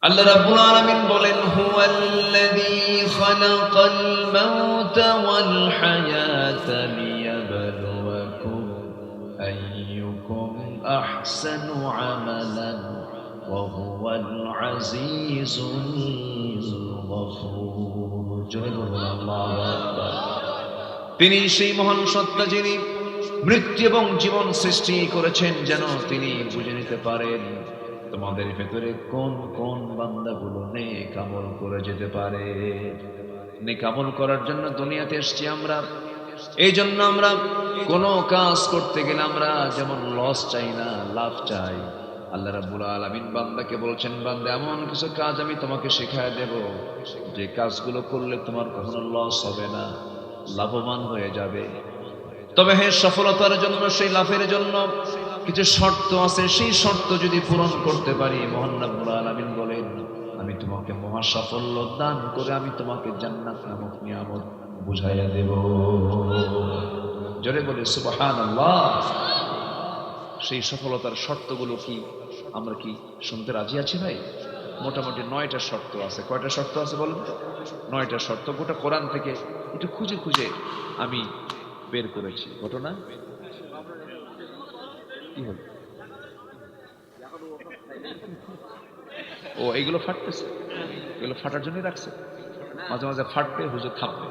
আল্লাহ রাব্বুল আলামিন বলেন হুয়াল্লাযী খালাকাল মাউতা ওয়াল হায়াতা লিয়াবলুয়াকুম আইয়ুকুম আহসানু আমালান ওয়া হুয়াল আজিজুল গফুর। জয় বলুন আল্লাহু আকবার। তিনি সেই মহান সত্তা যিনি মৃত্যু এবং জীবন সৃষ্টি করেছেন যেন তিনি বুঝে নিতে পারেন তোমাদের ভেতরে কোন কোন বান্দাগুলো নেক আমল করে যেতে পারে। নেক আমল করার জন্য দুনিয়াতে এসেছি আমরা, এই জন্য আমরা কোনো কাজ করতে গেলে আমরা যেমন লস চাই না, লাভ চাই। আল্লাহ রাব্বুল আলামিন বান্দাকে বলছেন, বান্দা এমন কিছু কাজ আমি তোমাকে শেখায় দেব যে কাজগুলো করলে তোমার কখনো লস হবে না, লাভবান হয়ে যাবে। তবে হ্যাঁ, সফলতার জন্য, সেই লাভের জন্য কিছু শর্ত আছে। সেই শর্ত যদি পূরণ করতে পারি, মহান রব্বুল আলামিন বলেন আমি তোমাকে মহা সাফল্য দান করে আমি তোমাকে জান্নাত নামক নিয়ামত বুঝাইয়া দেব। জোরে বলে সুবহানাল্লাহ। সেই সফলতার শর্তগুলো কি আমরা কি শুনতে রাজি আছি ভাই? মোটামুটি 9টা শর্ত আছে। কয়টা শর্ত আছে বলেন তো? 9টা শর্ত। গোটা কোরআন থেকে একটু খুঁজে খুঁজে আমি বের করেছি। ঘটনা কি হল? ও এইগুলো ফাটতেছে, এগুলো ফাটার জন্যই রাখছে। মাঝে মাঝে ফাটবে, হুজুর থামবে।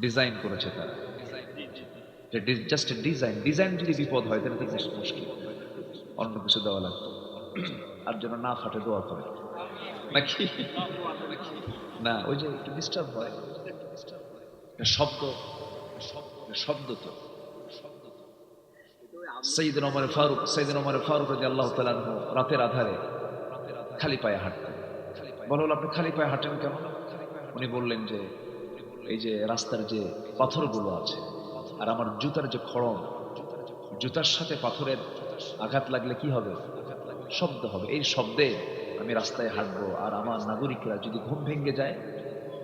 ডিজাইন করেছে তারা, জাস্ট ডিজাইন। ডিজাইন যদি বিপদ হয় তাহলে তো মুশকিল, অন্য কিছু দেওয়া লাগতো। আর যেন না ফাটে দোয়া করে নাকি না, ওই যে একটু ডিস্টার্ব হয় শব্দ, শব্দ তো। সাইয়েদনা ওমর ফারুক রাদিয়াল্লাহু তাআলা আনহু রাতের আধারে খালি পায়ে হাঁটতেন। বলা হলো, আপনি খালি পায়ে হাঁটেন কেন? উনি বললেন যে এই যে রাস্তার যে পাথরগুলো আছে আর আমার জুতার যে খড়ম, জুতার সাথে পাথরের আঘাত লাগলে কি হবে? শব্দ হবে। এই শব্দে আমি রাস্তায় হাঁটবো, আর আমার নাগরিকরা যদি ঘুম ভেঙে যায়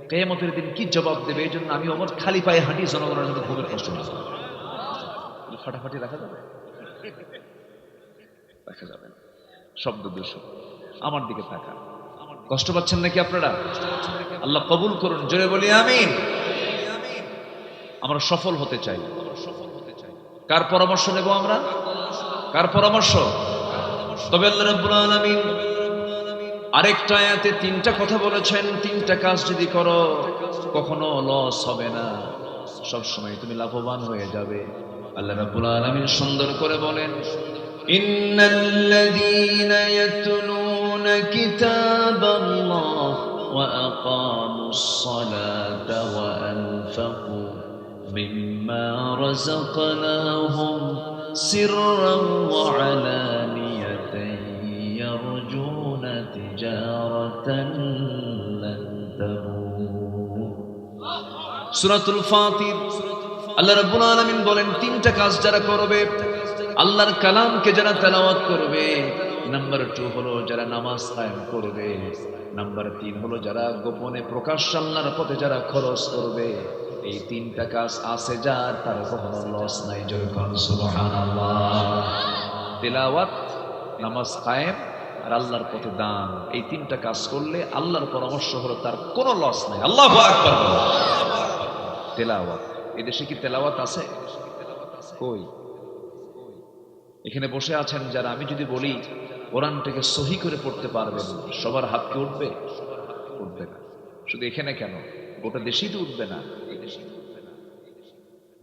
কিয়ামতের দিন কি জবাব দেবে? এই জন্য আমি ওমর খালি পায়ে হাঁটি, জনগণের জন্য ঘুমের কষ্ট না হয়। ফাটাফাটি রাখা যাবে? রাখা যাবে না। শব্দ দূষণ। আমার দিকে তাকা। কষ্ট পাচ্ছেন নাকি আপনারা? আল্লাহ কবুল করুন। জোরে বলি আমিন। আমরা সফল হতে চাই। কার পরামর্শ নেব আমরা? কার পরামর্শ? তবে আল্লাহ রাব্বুল আলামিন আরেকটা আয়াতে 3টা কথা বলেছেন। 3টা কাজ যদি করো কখনো লস হবে না, সব সময় তুমি লাভবান হয়ে যাবে। আল্লাহ রাব্বুল আলামিন সুন্দর করে বলেন, ইন্নাল্লাযীনা ইয়াতলুনা কিতাবাল্লাহ ওয়া আকামুস সালাতা ওয়া আনফাকু মিম্মা রাযাকনাহুম সিররান ওয়া আলানিয়াতান ইয়ারজুনা তিজারাতান লান তাবুর। সূরাতুল ফাতির আল্লাহ রাব্বুল আলামিন বলেন 3টা কাজ যারা করবে, আল্লাহর কালামকে যারা তেলাওয়াত করবে, নাম্বার 2 হলো যারা নামাজ কায়েম করবে, নাম্বার 3 হলো যারা গোপনে প্রকাশ্যে আল্লাহর পথে যারা খরচ করবে। এই 3টা কাজ আছে যার, তার কখনো লস নাই। জোরে বলুন সুবহানাল্লাহ। তেলাওয়াত, নামাজ কায়েম আর আল্লাহর পথে দান, এই 3টা কাজ করলে আল্লাহর পরামর্শ হলো তার কোনো লস নাই। আল্লাহু আকবার। তেলাওয়াত, এদেশে কি তেলাওয়াত আছে? কই? এখানে বসে আছেন যারা, আমি যদি বলি কোরআনটাকে সহি করে পড়তে পারবেন, সবার হাত কি উঠবে? উঠবে না। শুধু এখানে কেন, গোটা দেশেই তো উঠবে না।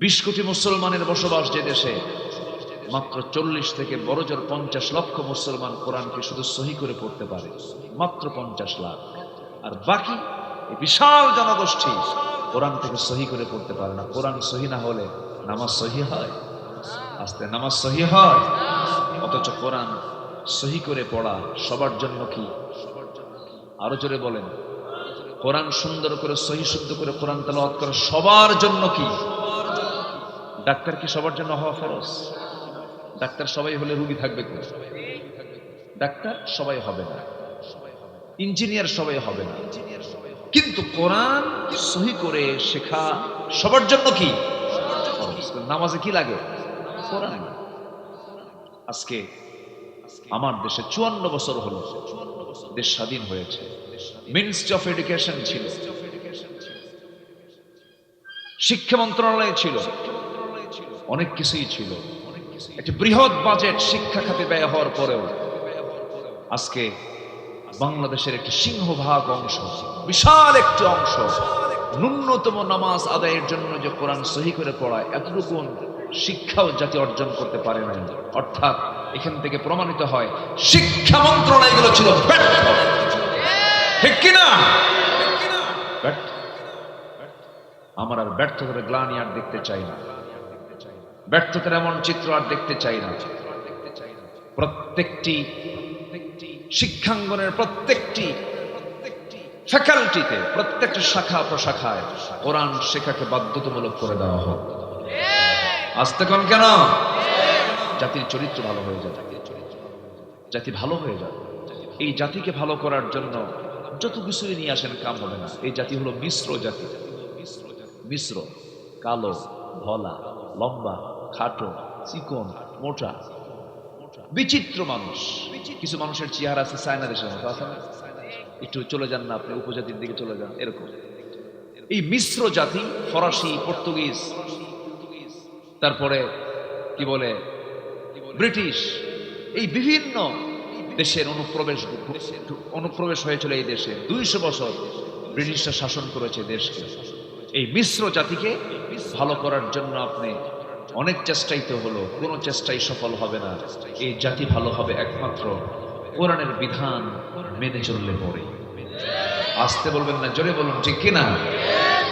20 কোটি মুসলমানের বসবাস যে দেশে, মাত্র 40 থেকে বড় জোর 50 লক্ষ মুসলমান কোরআনকে শুধু সহি করে পড়তে পারে, মাত্র 50 লাখ। আর বাকি এই বিশাল জনগোষ্ঠী কোরআন থেকে সহি করে পড়তে পারে না। কোরআন সহি না হলে নামাজ সহি হয়? আস্তে নামাজ সহি হয়। অথচ কোরআন সহি করে পড়া সবার জন্য কি? আরো জোরে বলেন। কোরআন সুন্দর করে সহি শুদ্ধ করে কোরআন তেলাওয়াত করা সবার জন্য কি? ডাক্তার কি সবার জন্য হওয়া ফরজ? ডাক্তার সবাই হলে রোগী থাকবে কোথায়? ডাক্তার সবাই হবে না, ইঞ্জিনিয়ার সবাই হবে না, কিন্তু কোরআন সহি করে শেখা সবার জন্য কি? নামাজে কি লাগে? কোরআন। আজকে আমার দেশে 54 বছর হলো দেশ স্বাধীন হয়েছে, মিনিস্ট্রি অফ এডুকেশন ছিল, শিক্ষা মন্ত্রণালয় ছিল, অনেক কিছুই ছিল, একটি বৃহৎ বাজেট শিক্ষা খাতে ব্যয় হওয়ার পরেও আজকে বাংলাদেশের একটি সিংহভাগ অংশ, বিশাল একটি অংশ ন্যূনতম নামাজ আদায়ের জন্য যে কোরআন সহি করে পড়ায় এতটুকু শিক্ষাও জাতি অর্জন করতে পারে না। অর্থাৎ এখান থেকে প্রমাণিত হয় শিক্ষা মন্ত্রণালয়গুলো ছিল ব্যর্থ, ঠিক কিনা? ব্যর্থ। আমার আর ব্যর্থতার গ্লানি আর দেখতে চাই না, ব্যর্থতার এমন চিত্র আর দেখতে চাই না। প্রত্যেকটি শিক্ষাঙ্গনের প্রত্যেকটি ফ্যাকাল্টিতে, প্রত্যেকটা শাখা প্রশাখায় কোরআন শেখাকে বাধ্যতামূলক করে দেওয়া হোক। আসতে কোন কেন? জাতির চরিত্র ভালো হয়ে যায়, জাতি ভালো হয়ে যায়। এই জাতিকে ভালো করার জন্য যত কিছুই নিয়ে আসেন কাম হবে না। এই জাতি হলো মিশ্র জাতি, মিশ্র, কালো, ধলা, লম্বা, খাটো, চিকন, মোটা, বিচিত্র মানুষ। কিছু মানুষের চেহারা আছে চায়না দেশের মতো, আছে না? একটু চলে যান না আপনি উপজাতির দিকে চলে যান, এরকম। এই মিশ্র জাতি, ফরাসি, পর্তুগিজ, তারপরে কি বলে ব্রিটিশ, এই বিভিন্ন দেশের অনুপ্রবেশ হয়েছিল এই দেশে। 200 বছর ব্রিটিশরা শাসন করেছে দেশকে। এই মিশ্র জাতিকে ভালো করার জন্য আপনি অনেক চেষ্টাই তো হলো, কোনো চেষ্টাই সফল হবে না। এই জাতি ভালো হবে একমাত্র কোরআনের বিধান মেনে চললে পরে। আসতে বলবেন না, জোরে বলুন, ঠিক কিনা?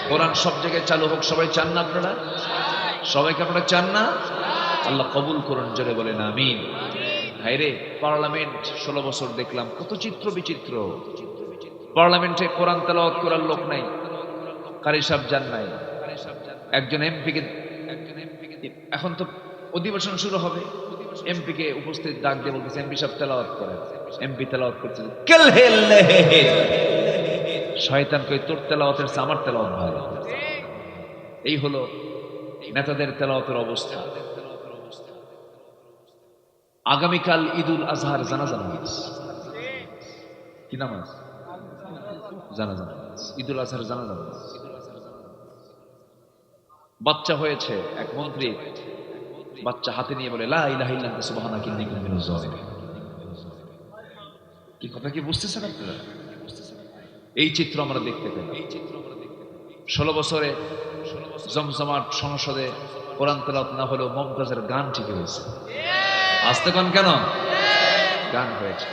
কোরআন সব জায়গায় চালু হোক, সবাই চান না? আপনারা সবাইকে আপনারা চান না? আল্লাহ কবুল করুন, জোরে বলেন আমিন। হায়রে, পার্লামেন্ট 16 বছর দেখলাম, কত চিত্র বিচিত্র। পার্লামেন্টে কোরআন তেলাওয়াত করার লোক নাই, কারি সাহেব যান নাই। একজন এমপিকে, এখন তো অধিবেশন শুরু হবে, এমপিকে উপস্থিত ডাক দিয়ে বলতেছে, এমপি সাহেব তেলাওয়াত করেন। এমপি তেলাওয়াত করছে, শয়তান কই তোর তেলাওয়াতের চেয়ে আমার তেলাওয়াত ভালো। এই হলো নেতাদের তেলাওয়াতের অবস্থা। আগামীকাল ঈদুল আজহার জানাজা নামাজ, কি নামাজ? জানাজা নামাজ, ঈদুল আজহার জানাজা নামাজ। বাচ্চা হয়েছে, এক মন্ত্রী বাচ্চা হাতে নিয়ে বলে, লা ইলাহা ইল্লা আনতা সুবহানাকা ইন্নী কুনতু মিনাজ জালিমিন। কি কথা কি বুঝতেছেন আপনারা? এই চিত্র আমরা দেখতে পেলাম। 16 বছরে জমজমাট সংসদে কোরআন তেলাওয়াত না হলেও মমতাজের গান ঠিক হয়েছে। আসতে কোন কেন? গান হয়েছে।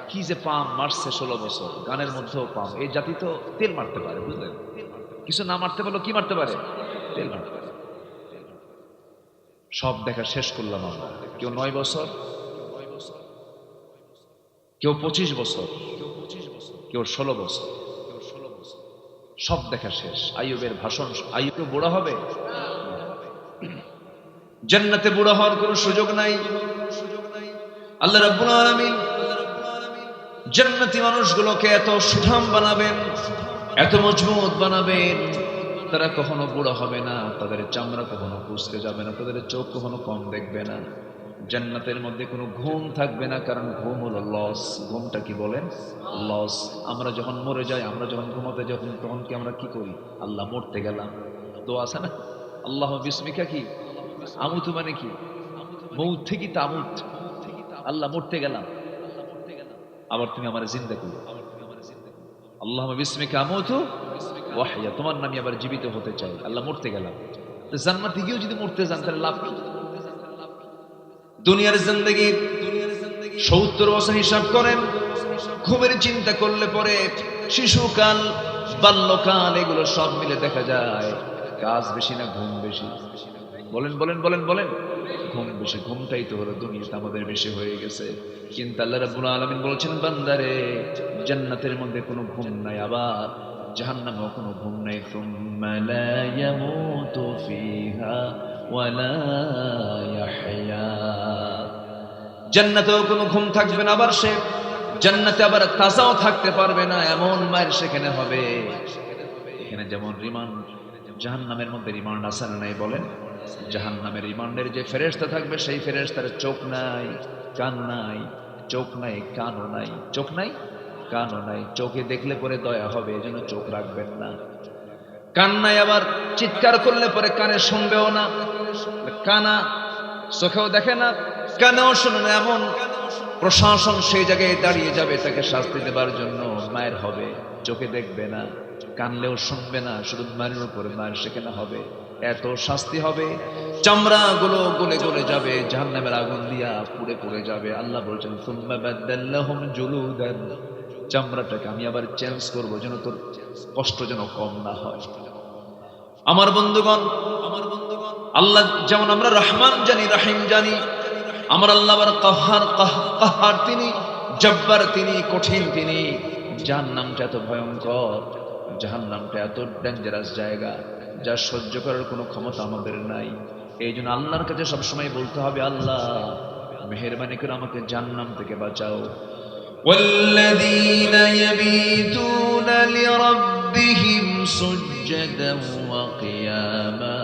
কি যে পাম মারছে 16 বছর, গানের মধ্যেও পাম। এই জাতি তো তেল মারতে পারে, বুঝলেন? কিছু না মারতে পারলো কি মারতে পারে? তেল মারতে পারে। সব দেখা শেষ করলাম আমরা। কেউ 9 বছর, কেউ 25 বছর, কেউ 16 বছর, সব দেখা শেষ। আইয়ুবের ভাষণ, আইয়ুব বুড়া হবে? জান্নাতে বুড়া হওয়ার কোনো সুযোগ নাই। আল্লাহ রাব্বুল আলামিন জান্নাতি মানুষগুলোকে এত সুঠাম বানাবেন, এত মজবুত বানাবেন, তারা কখনো বুড়া হবে না, তাদের চামড়া কখনো কুঁচকে যাবে না, তাদের চোখ কখনো কম দেখবে না। জান্নাতের মধ্যে কোনো ঘুম থাকবে না, কারণ ঘুম হলো লস। ঘুমটা কি বলেন? লস। আমরা যখন মরে যাই, আমরা যখন ঘুমাতে যখন, তখন কি আমরা কি করি? আল্লাহ মরতে গেলাম, দোয়া আছে না? আল্লাহ বিসমিকা কি আমুতু, মানে কি মৌত থেকে তামুত, আল্লাহ মরতে গেলাম, আবার তুমি আমার জিন্দা করো। আল্লাহ বিসমিকা আমুতু ওয়া আহইয়া, তোমার নামে আবার জীবিত হতে চাই। আল্লাহ মরতে গেলাম। তো জান্নাতে গিয়েও যদি মরতে যান তাহলে লাভ কি? দুনিয়ার জিন্দেগি 70 বছর হিসাব করেন, ঘুমের চিন্তা করলে পরে শিশুকাল, বাল্যকাল, এগুলো সব মিলে দেখা যায় কাজ বেশি না ঘুম বেশি? বলেন বলেন বলেন বলেন। ঘুম বেশি। ঘুমটাই তো হলো দুনিয়াতে আমাদের বেশি হয়ে গেছে। কিন্তু আল্লাহ রাব্বুল আলামিন বলেছেন, বান্দারে, জান্নাতের মধ্যে কোনো ঘুম নাই, আবার জাহান্নামেও কোনো ঘুম নাই। সুম্মা লা ইয়ামুতু ফিহা ওয়া লা ইয়াহইয়া। জান্নাতেও কোনো ঘুম থাকবে না, আবার সে জান্নাতে আবার তাজাও থাকতে পারবে না, এমন মায়ের সেখানে হবে। এখানে যেমন রিমান্ড, জাহান্নামের মধ্যে রিমান্ড আছে না নাই বলেন? জাহান্নামের রিমান্ডের যে ফেরেশতা থাকবে সেই ফেরেশতার চোখ নাই, কান নাই, চোখ নাই, কানও নাই, চোখ নাই, কানও নাই। চোখে দেখলে পরে দয়া হবে, এজন্য চোখ রাখবেন না। কান নাই, আবার চিৎকার করলে পরে কানে শুনবেও না, কানা চোখেও দেখে না, কানেও শুনে না, এমন প্রশাসন সেই জায়গায় দাঁড়িয়ে যাবে তাকে শাস্তি দেবার জন্য। মায়ের হবে, চোখে দেখবে না, কানলেও শুনবে না, শুধু মায়ের উপরে মায়ের সেখানে হবে। এত শাস্তি হবে, চামড়া গুলো গলে গলে যাবে, জাহান্নামের আগুন দিয়া পুড়ে পুড়ে যাবে। আল্লাহ বলছেন সুম্মা বাদদাল্লাহুম জুলুদান, চামড়াটাকে আমি আবার চেঞ্জ করব যেন তোর কষ্ট যেন কম না হয়। আমার বন্ধুগণ, আল্লাহ যেমন আমরা রহমান জানি, রহিম জানি, আমার আল্লাহ আবার কাহার তিনি, জব্বার তিনি, কঠিন তিনি। জাহান্নামটা এত ভয়ঙ্কর, জাহান্নামটা এত ডেঞ্জারাস জায়গা, যা সহ্য করার কোনো ক্ষমতা আমাদের নাই। এই জন্য আল্লাহর কাছে সবসময় বলতে হবে, আল্লাহ মেহেরবানি করে আমাকে জাহান্নাম থেকে বাঁচাও। والذين يبيتون لربهم سجدا وقياما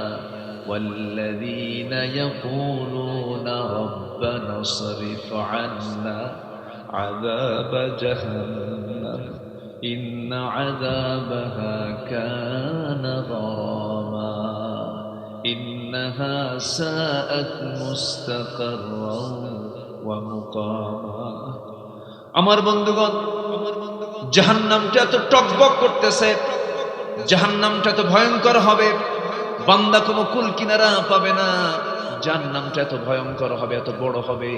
والذين يقولون ربنا اصرف عنا عذاب جهنم إن عذابها كان غراما إنها ساءت مستقرا ومقاما। আমার বন্ধুগণ, জাহান্নামটা এত টকবক করতেছে, জাহান্নামটা এত ভয়ঙ্কর হবে, বান্দা কোনো কুল কিনারা পাবে না। জাহান্নামটা এত ভয়ঙ্কর হবে, এত বড় হবে।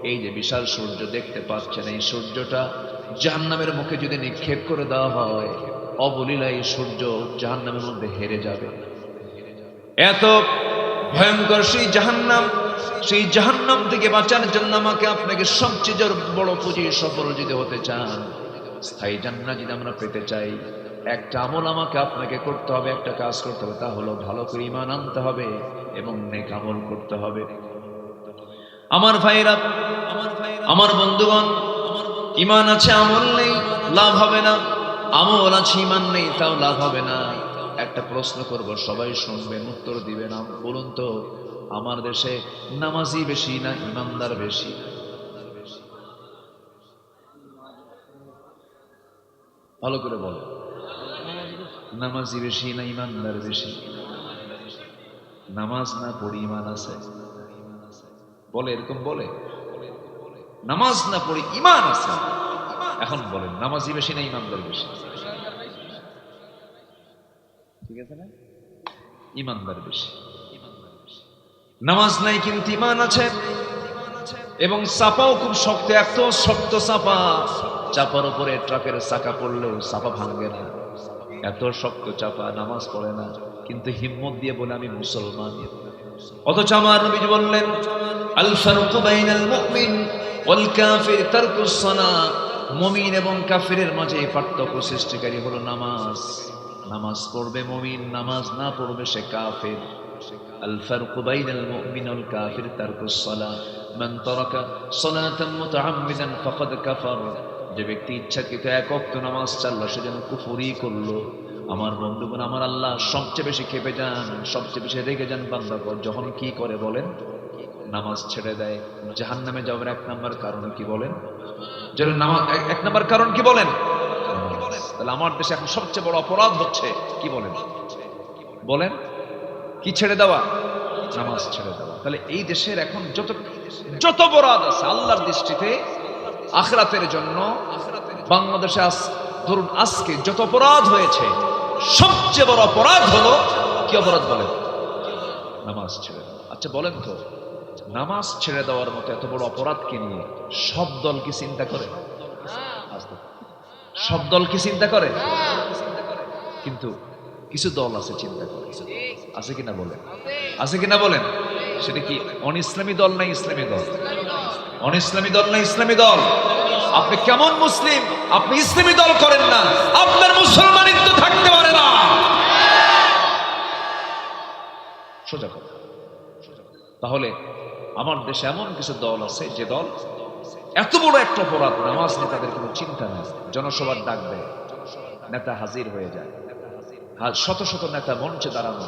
এই যে বিশাল সূর্য দেখতে পাচ্ছেন, এই সূর্যটা জাহান্নামের মুখে যদি নিক্ষেপ করে দেওয়া হয়, অবলীলায় সূর্য জাহান্নামের মধ্যে হেরে যাবে। এত ভয়ঙ্কর সেই জাহান্নাম, সেই জাহান্নাম থেকে বাঁচার জন্য আমাকে আপনাকে সবচেয়ে বড় পুঁজি সফল যদি হতে চান, স্থায়ী জান্নাত যদি আমরা পেতে চাই, একটা আমল আমাকে আপনাকে করতে হবে, একটা কাজ করতে হবে, তা হলো ভালো করে ঈমান আনতে হবে এবং নেক আমল করতে হবে। আমার ভাইরা, আমার বন্ধুগণ, ঈমান আছে আমল নেই লাভ হবে না, আমল আছে ঈমান নেই তাও লাভ হবে না। একটা প্রশ্ন করব, সবাই শুনবেন, উত্তর দিবেন। বলুন তো, আমার দেশে নামাজি বেশি না ইমানদার বেশি? ভালো করে বলো, নামাজি বেশি না ইমানদার বেশি? নামাজ না পড়ি ইমান আছে বলে, এরকম বলে। নামাজ না পড়ি ইমান আছে। এখন বলেন, নামাজি বেশি না ইমানদার বেশি? ঠিক আছে না? ইমানদার বেশি। নামাজ নাই কিন্তু ইমান আছে, এবং চাপাও খুব শক্ত, এত শক্ত চাপা, চাপার উপরে ট্রাকের চাকা পড়লেও চাপা ভাঙবে না, এত শক্ত চাপা। নামাজ পড়ে না কিন্তু হিম্মত দিয়ে বলে আমি মুসলমান। অথচ আমার নবীজি বললেন, আল ফারকু বাইনাল মুমিন ওয়াল কাফির তারকুস সালাহ, মুমিন এবং কাফিরের মাঝে পার্থক্য সৃষ্টিকারী হলো নামাজ। নামাজ পড়বে মুমিন, নামাজ না পড়বে সে কাফির। আল ফারকু বাইনাল মুমিন ওয়াল কাফির তারকুস সালাহ, মান তারাকা সালাতান মুতাআম্মিদান ফাকাদ কাফার। যে ব্যক্তি ইচ্ছাকৃত এক ওয়াক্ত নামাজ ছাড়লো, সে যেন কুফরি করলো। আমার বন্ধুগণ, আমার আল্লাহ সবচেয়ে বেশি খেপে যান, সবচেয়ে বেশি রেগে যান বান্দা যখন কি করে বলেন? নামাজ ছেড়ে দেয়। জাহান্নামে যাওয়ার এক নাম্বার কারণ কি বলেন? যেন নামাজ এক নাম্বার কারণ কি বলেন? তাহলে আমার দেশে এখন সবচেয়ে বড় অপরাধ হচ্ছে কি বলেন? বলেন কি ছেড়ে দেওয়া? নামাজ ছেড়ে দেওয়া। তাহলে এই দেশের এখন যত অপরাধ আছে আল্লাহর দৃষ্টিতে, আখিরাতের জন্য বাংলাদেশে ধরুন আজকে যত অপরাধ হয়েছে, সবচেয়ে বড় অপরাধ হলো কি অপরাধ বলেন? নামাজ ছেড়ে দেওয়া। আচ্ছা বলেন তো, নামাজ ছেড়ে দেওয়ার মতো এত বড় অপরাধকে নিয়ে সব দল কি চিন্তা করে? সব দল কি চিন্তা করে? কিন্তু কিছু দল আছে চিন্তা করে। আছে কিনা বলেন? আছে কিনা বলেন? সেটা কি অন ইসলামী দল না ইসলামী দল? অন ইসলামী দল না ইসলামী দল? আপনি কেমন মুসলিম, আপনি ইসলামী দল করেন না, আপনার মুসলমানিত্ব থাকতে পারে না। সোজা কথা। তাহলে আমার দেশে এমন কিছু দল আছে যে দল এত বড় একটা অপরাধ, নামাজ নিয়ে তাদের কোনো চিন্তা নেই। জনসভার ডাক দেয়, নেতা হাজির হয়ে যায়, শত শত নেতা মঞ্চে দাঁড়ানো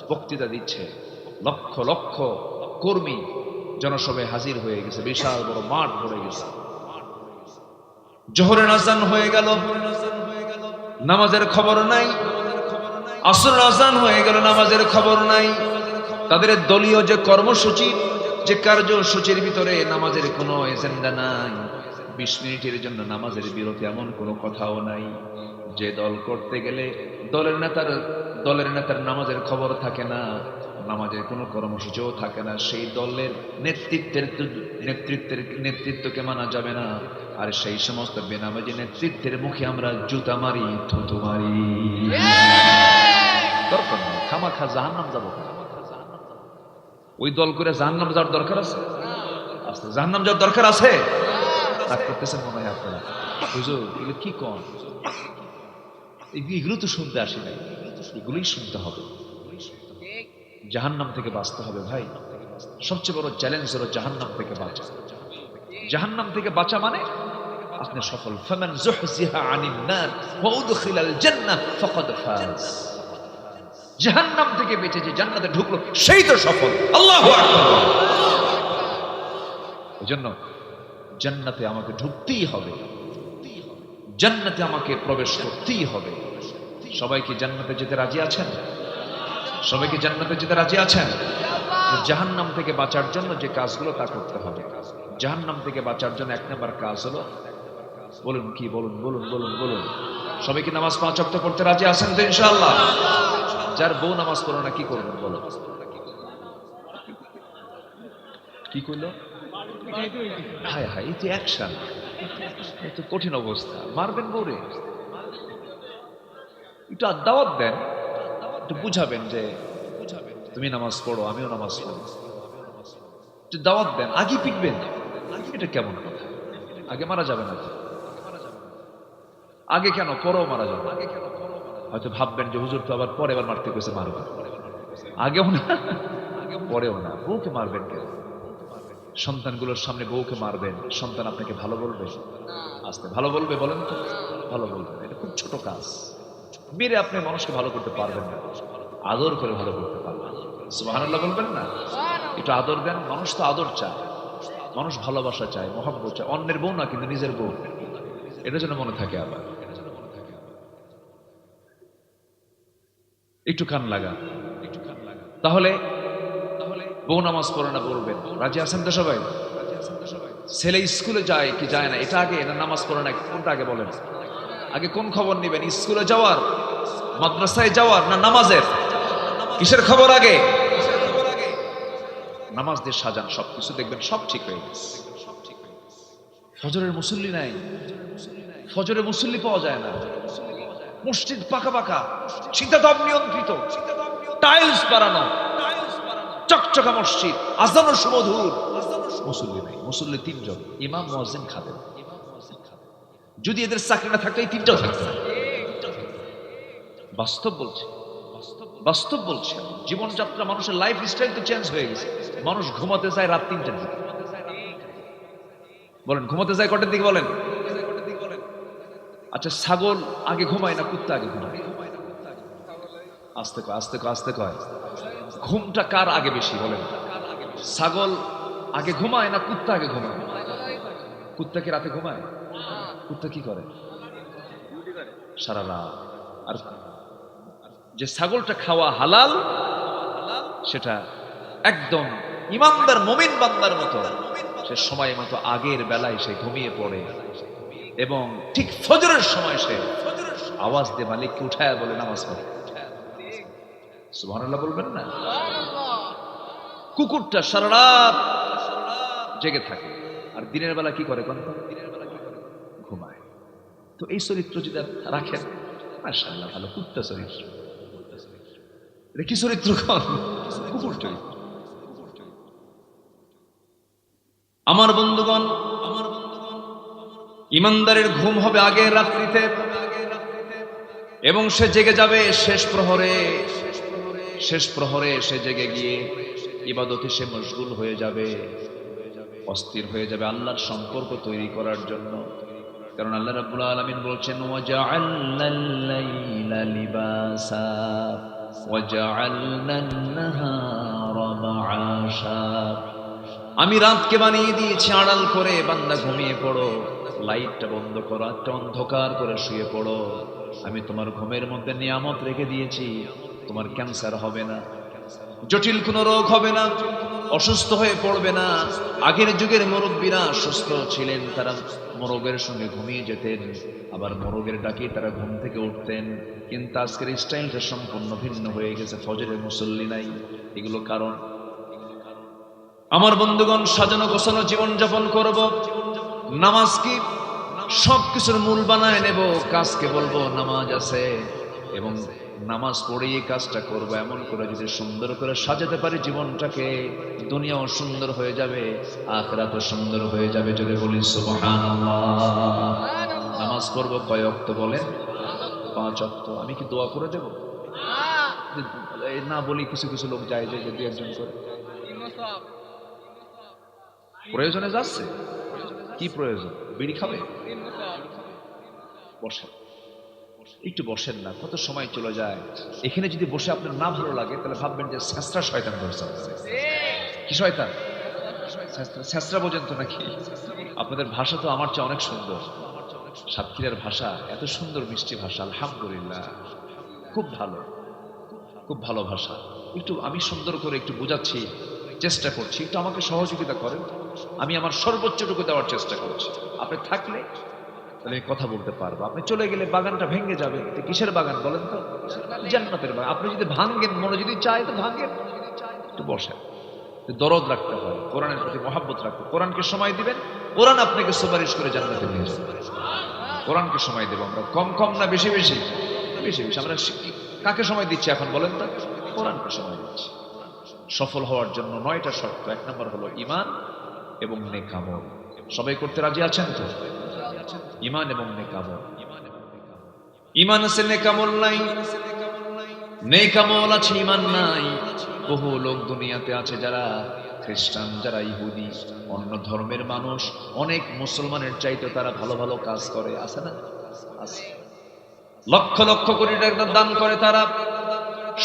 বক্তৃতা দিচ্ছে, লক্ষ লক্ষ কর্মী জনসভায় হাজির হয়ে গেছে, বিশাল বড় মাঠ ভরে গেছে। জোহরের আজান হয়ে গেল, নামাজের খবর নাই। আসরের আজান হয়ে গেল, নামাজের খবর নাই। তাদের দলীয় যে কর্মসূচি, যে কার্যসূচির ভিতরে নামাজের কোনো এজেন্ডা নাই। 20 মিনিটের জন্য নামাজের বিরতি এমন কোনো কথাও নাই। যে দল করতে গেলে দলের নেতার নামাজের খবর থাকে না, নামাজের কোনো কর্মসূচিও থাকে না। সেই দলের নেতৃত্বকে মানা যাবে না। আর সেই সমস্ত বেনামাজি নেতৃত্বের মুখে আমরা জুতা মারি, থুতু মারি। দরকার নেই, খামাখা জাহান্নাম যাবো। ওই দল করে জাহান্নাম যাওয়ার দরকার আছে? জাহান্নাম যাওয়ার দরকার আছে? রাগ করতেছেন মনে হয় আপনারা। হুজুর এগুলো কি কন? এগুলো তো শুনতে আসি নাই, এগুলোই শুনতে হবে। জাহান্নাম থেকে বাঁচতে হবে ভাই। সবচেয়ে বড় চ্যালেঞ্জ হলো জাহান্নাম থেকে বাঁচা। জাহান্নাম থেকে বাঁচা মানে আপনি সফল। ফামান যুহজিহা আনিন নার ওয়া উদখিলাল জান্নাহ ফাকাদ ফাজ। জাহান্নাম থেকে বেঁচে যে জান্নাতে ঢুকলো সেই তো সফল। আল্লাহু আকবার। এজন্য জান্নাতে আমাকে ঢুকতেই হবে, জান্নাতে আমাকে প্রবেশ করতেই হবে। সবাই কি জান্নাতে যেতে রাজি আছেন? সবাই কি জান্নাতে যেতে রাজি আছেন? জাহান্নাম থেকে বাঁচার জন্য যে কাজগুলো তা করতে হবে। জাহান্নাম থেকে বাঁচার জন্য 1 নম্বর কাজ হলো, বলুন কি? বলুন বলুন বলুন বলুন। সবাই কি নামাজ 5 ওয়াক্ত পড়তে রাজি আছেন তো ইনশাআল্লাহ? যার বউ নামাজ পড়ে না কি করবেন বলো? কি কইলো? হায় হায়, এই তো অ্যাকশন, এত কঠিন অবস্থা। মারবেন বউরে? একটু দাওয়াত দেন, একটু বুঝাবেন যে তুমি নামাজ পড়ো, আমিও নামাজ পড়ি। একটু দাওয়াত দেন। আগে পিটবেন? এটা কেমন কথা? আগে মারা যাবে না? আগে কেন? পরেও মারা যাবে। হয়তো ভাববেন যে হুজুর তো আবার পরে এবার মারতে কইছে, মারবে। আগেও না, পরেও না। বউকে মারবেন কেন? সন্তানগুলোর সামনে বউকে মারবেন, সন্তান আপনাকে ভালো বলবে? আস্তে ভালো বলবে? বলেন তো, ভালো বলবে। এটা খুব ছোট কাজ। মেরে আপনি মানুষকে ভালো করতে পারবেন না, আদর করে ভালো করতে পারবেন। সুবহানাল্লাহ বলবেন না? একটু আদর দেন। মানুষ তো আদর চায়, মানুষ ভালোবাসা চায়, মহব্বত চায়। অন্যের বউ না, কিন্তু নিজের বউ, এটা যেন মনে থাকে। আবার একটু কান লাগা। তাহলে বউ নামাজ পড়ে না বলবেন, রাজি আছেন তো সবাই? ছেলে স্কুলে যায় কি যায় না, এটা আগে না নামাজ পড়ে না, কোনটা আগে বলেন? আগে কোন খবর নেবেন? স্কুলে যাওয়ার, মাদ্রাসায় যাওয়ার, না নামাজের? কিসের খবর আগে? নামাজ দিয়ে সাজান সবকিছু, দেখবেন সব ঠিক হয়ে গেছে। ফজরের মুসল্লি নাই, ফজরে মুসল্লি পাওয়া যায় না। মসজিদ পাকা পাকা, শীতাতপ নিয়ন্ত্রিত, টাইলস বানানো, চকচকা মসজিদ, আজানো সুমধুর, মুসল্লি নাই। মুসল্লি 3 জন, ইমাম, মুয়াজ্জিন, খাদেম। যদি এদের চাকরি না থাকতো এই 3টাও থাকতো না। বাস্তব বলছে, বাস্তব বলছে। জীবনযাত্রা, মানুষের লাইফ স্টাইল তো চেঞ্জ হয়ে গেছে। মানুষ ঘুমাতে যায় রাত 3টার দিকে। বলেন ঘুমাতে যায় কটার দিকে? বলেন। আচ্ছা, ছাগল আগে ঘুমায় না কুত্তা আগে ঘুমায়? আস্তে কয়, আস্তে কয়, আস্তে কয়। ঘুমটা কার আগে বেশি বলেন? ছাগল আগে ঘুমায় না কুত্তা আগে ঘুমায়? কুত্তা কি রাতে ঘুমায়? কুত্তা কি করে? সারা রাত। আর যে ছাগলটা খাওয়া হালাল, সেটা একদম ইমানদার মুমিন বান্দার মতো, সে সময় মতো আগের বেলায় সে ঘুমিয়ে পড়ে এবং ঠিক ফজরের সময় সে আওয়াজ দিয়ে মালিককে উঠায় বলে নামাজ পড়ে। সুবহানাল্লাহ বলবেন না? কুকুরটা সারা রাত জেগে থাকে, আর দিনের বেলা কি করে? ঘুমায়। তো এই চরিত্র যদি রাখেন, মাশাআল্লাহ, ভালো কুত্তা চরিত্র। এটা কি চরিত্র? কুকুর চরিত্র। আমার বন্ধুগণ, ইমানদারের ঘুম হবে আগের রাত্রিতে, এবং সে জেগে যাবে শেষ প্রহরে। শেষ প্রহরে সে জেগে গিয়ে ইবাদতে সে মশগুল হয়ে যাবে, অস্থির হয়ে যাবে আল্লাহর সম্পর্ক তৈরি করার জন্য। কারণ আল্লাহ রাব্বুল আলামিন বলছেন, ওয়াজআলনাল লাইলা লিবাসা ওয়াজআলনান নাহারা معاشا আমি রাতকে বানিয়ে দিয়েছি আড়াল করে, বান্দা ঘুমিয়ে পড়ো, লাইটটা বন্ধ করো, একটা অন্ধকার করে শুয়ে পড়ো। আমি তোমার ঘুমের মধ্যে নিয়ামত রেখে দিয়েছি, তোমার ক্যান্সার হবে না, জটিল কোনো রোগ হবে না, অসুস্থ হয়ে পড়বে না। আগের যুগের মুরব্বীরা সুস্থ ছিলেন, তারা মোরগের সঙ্গে ঘুমিয়ে যেতেন, আবার মোরগের ডাকে তারা ঘুম থেকে উঠতেন। কিন্তু আজকের স্টাইলটা সম্পূর্ণ ভিন্ন হয়ে গেছে, ফজরের মুসল্লি নাই। এগুলো কারণ। আমার বন্ধুগণ, সাজানো গোছানো জীবন যাপন করব, নামাজ কি সবকিছুর মূল বানায় নেব, কাজকে বলবো নামাজ আছে এবং নামাজ পড়েই কাজটা করব। এমন করে যদি সুন্দর করে সাজাতে পারি জীবনটাকে, দুনিয়াও সুন্দর হয়ে যাবে, আখিরাতও সুন্দর হয়ে যাবে। যদি বলি সুবহানাল্লাহ। নামাজ পড়ব কয় ওয়াক্ত বলেন? 5 ওয়াক্ত। আমি কি দোয়া করে দেব? না বলি, কিছু কিছু লোক যায় যে যদি একজন করে প্রয়োজনে যাচ্ছে। কি প্রয়োজন? বিড়ি খাবে? বসেন, একটু বসেন না, কত সময় চলে যায়। এখানে যদি বসে আপনার না ভালো লাগে তাহলে ভাববেন যে ছেঁচড়া শয়তান ধরছে। কি শয়তান? ছেঁচড়া বোঝেন তো নাকি? আপনাদের ভাষা তো আমার চেয়ে অনেক সুন্দর। সাতক্ষীরার ভাষা এত সুন্দর, মিষ্টি ভাষা, আলহামদুলিল্লাহ, খুব ভালো, খুব ভালো ভাষা। একটু আমি সুন্দর করে একটু বোঝাচ্ছি, চেষ্টা করছি, একটু আমাকে সহযোগিতা করেন। আমি আমার সর্বোচ্চটুকু দেওয়ার চেষ্টা করছি। আপনি থাকলে তাহলে কথা বলতে পারবো, আপনি চলে গেলে বাগানটা ভেঙে যাবে। কিসের বাগান বলেন তো? জান্নাতের বাগান। আপনি যদি ভাঙ্গেন, মনে যদি চায় তো ভাঙ্গেন, একটু বসেন। দরদ রাখতে হয়, কোরআনের প্রতি মহাব্বত রাখতে। কোরআনকে সময় দিবেন, কোরআন আপনাকে সুপারিশ করে জান্নাতে নিয়ে যাবে। কোরআনকে সময় দেব আমরা, কম কম না বেশি বেশি? বেশি বেশি। আমরা কাকে সময় দিচ্ছি এখন বলেন তো? কোরআনকে সময় দিচ্ছি। সফল হওয়ার জন্য 9টা শর্ত। 1 নম্বর হলো ঈমান এবং নেক আমল। সবাই করতে রাজি আছেন তো? ঈমান এবং নেক আমল। ঈমান আছে, নেক আমল নাই। নেক আমল আছে, ঈমান নাই। বহু লোক দুনিয়াতে আছে যারা খ্রিস্টান, যারা ইহুদি, অন্য ধর্মের মানুষ, অনেক মুসলমানের চাইতে তারা ভালো ভালো কাজ করে, আছে না? আছে। লক্ষ লক্ষ কোটি টাকা দান করে তারা,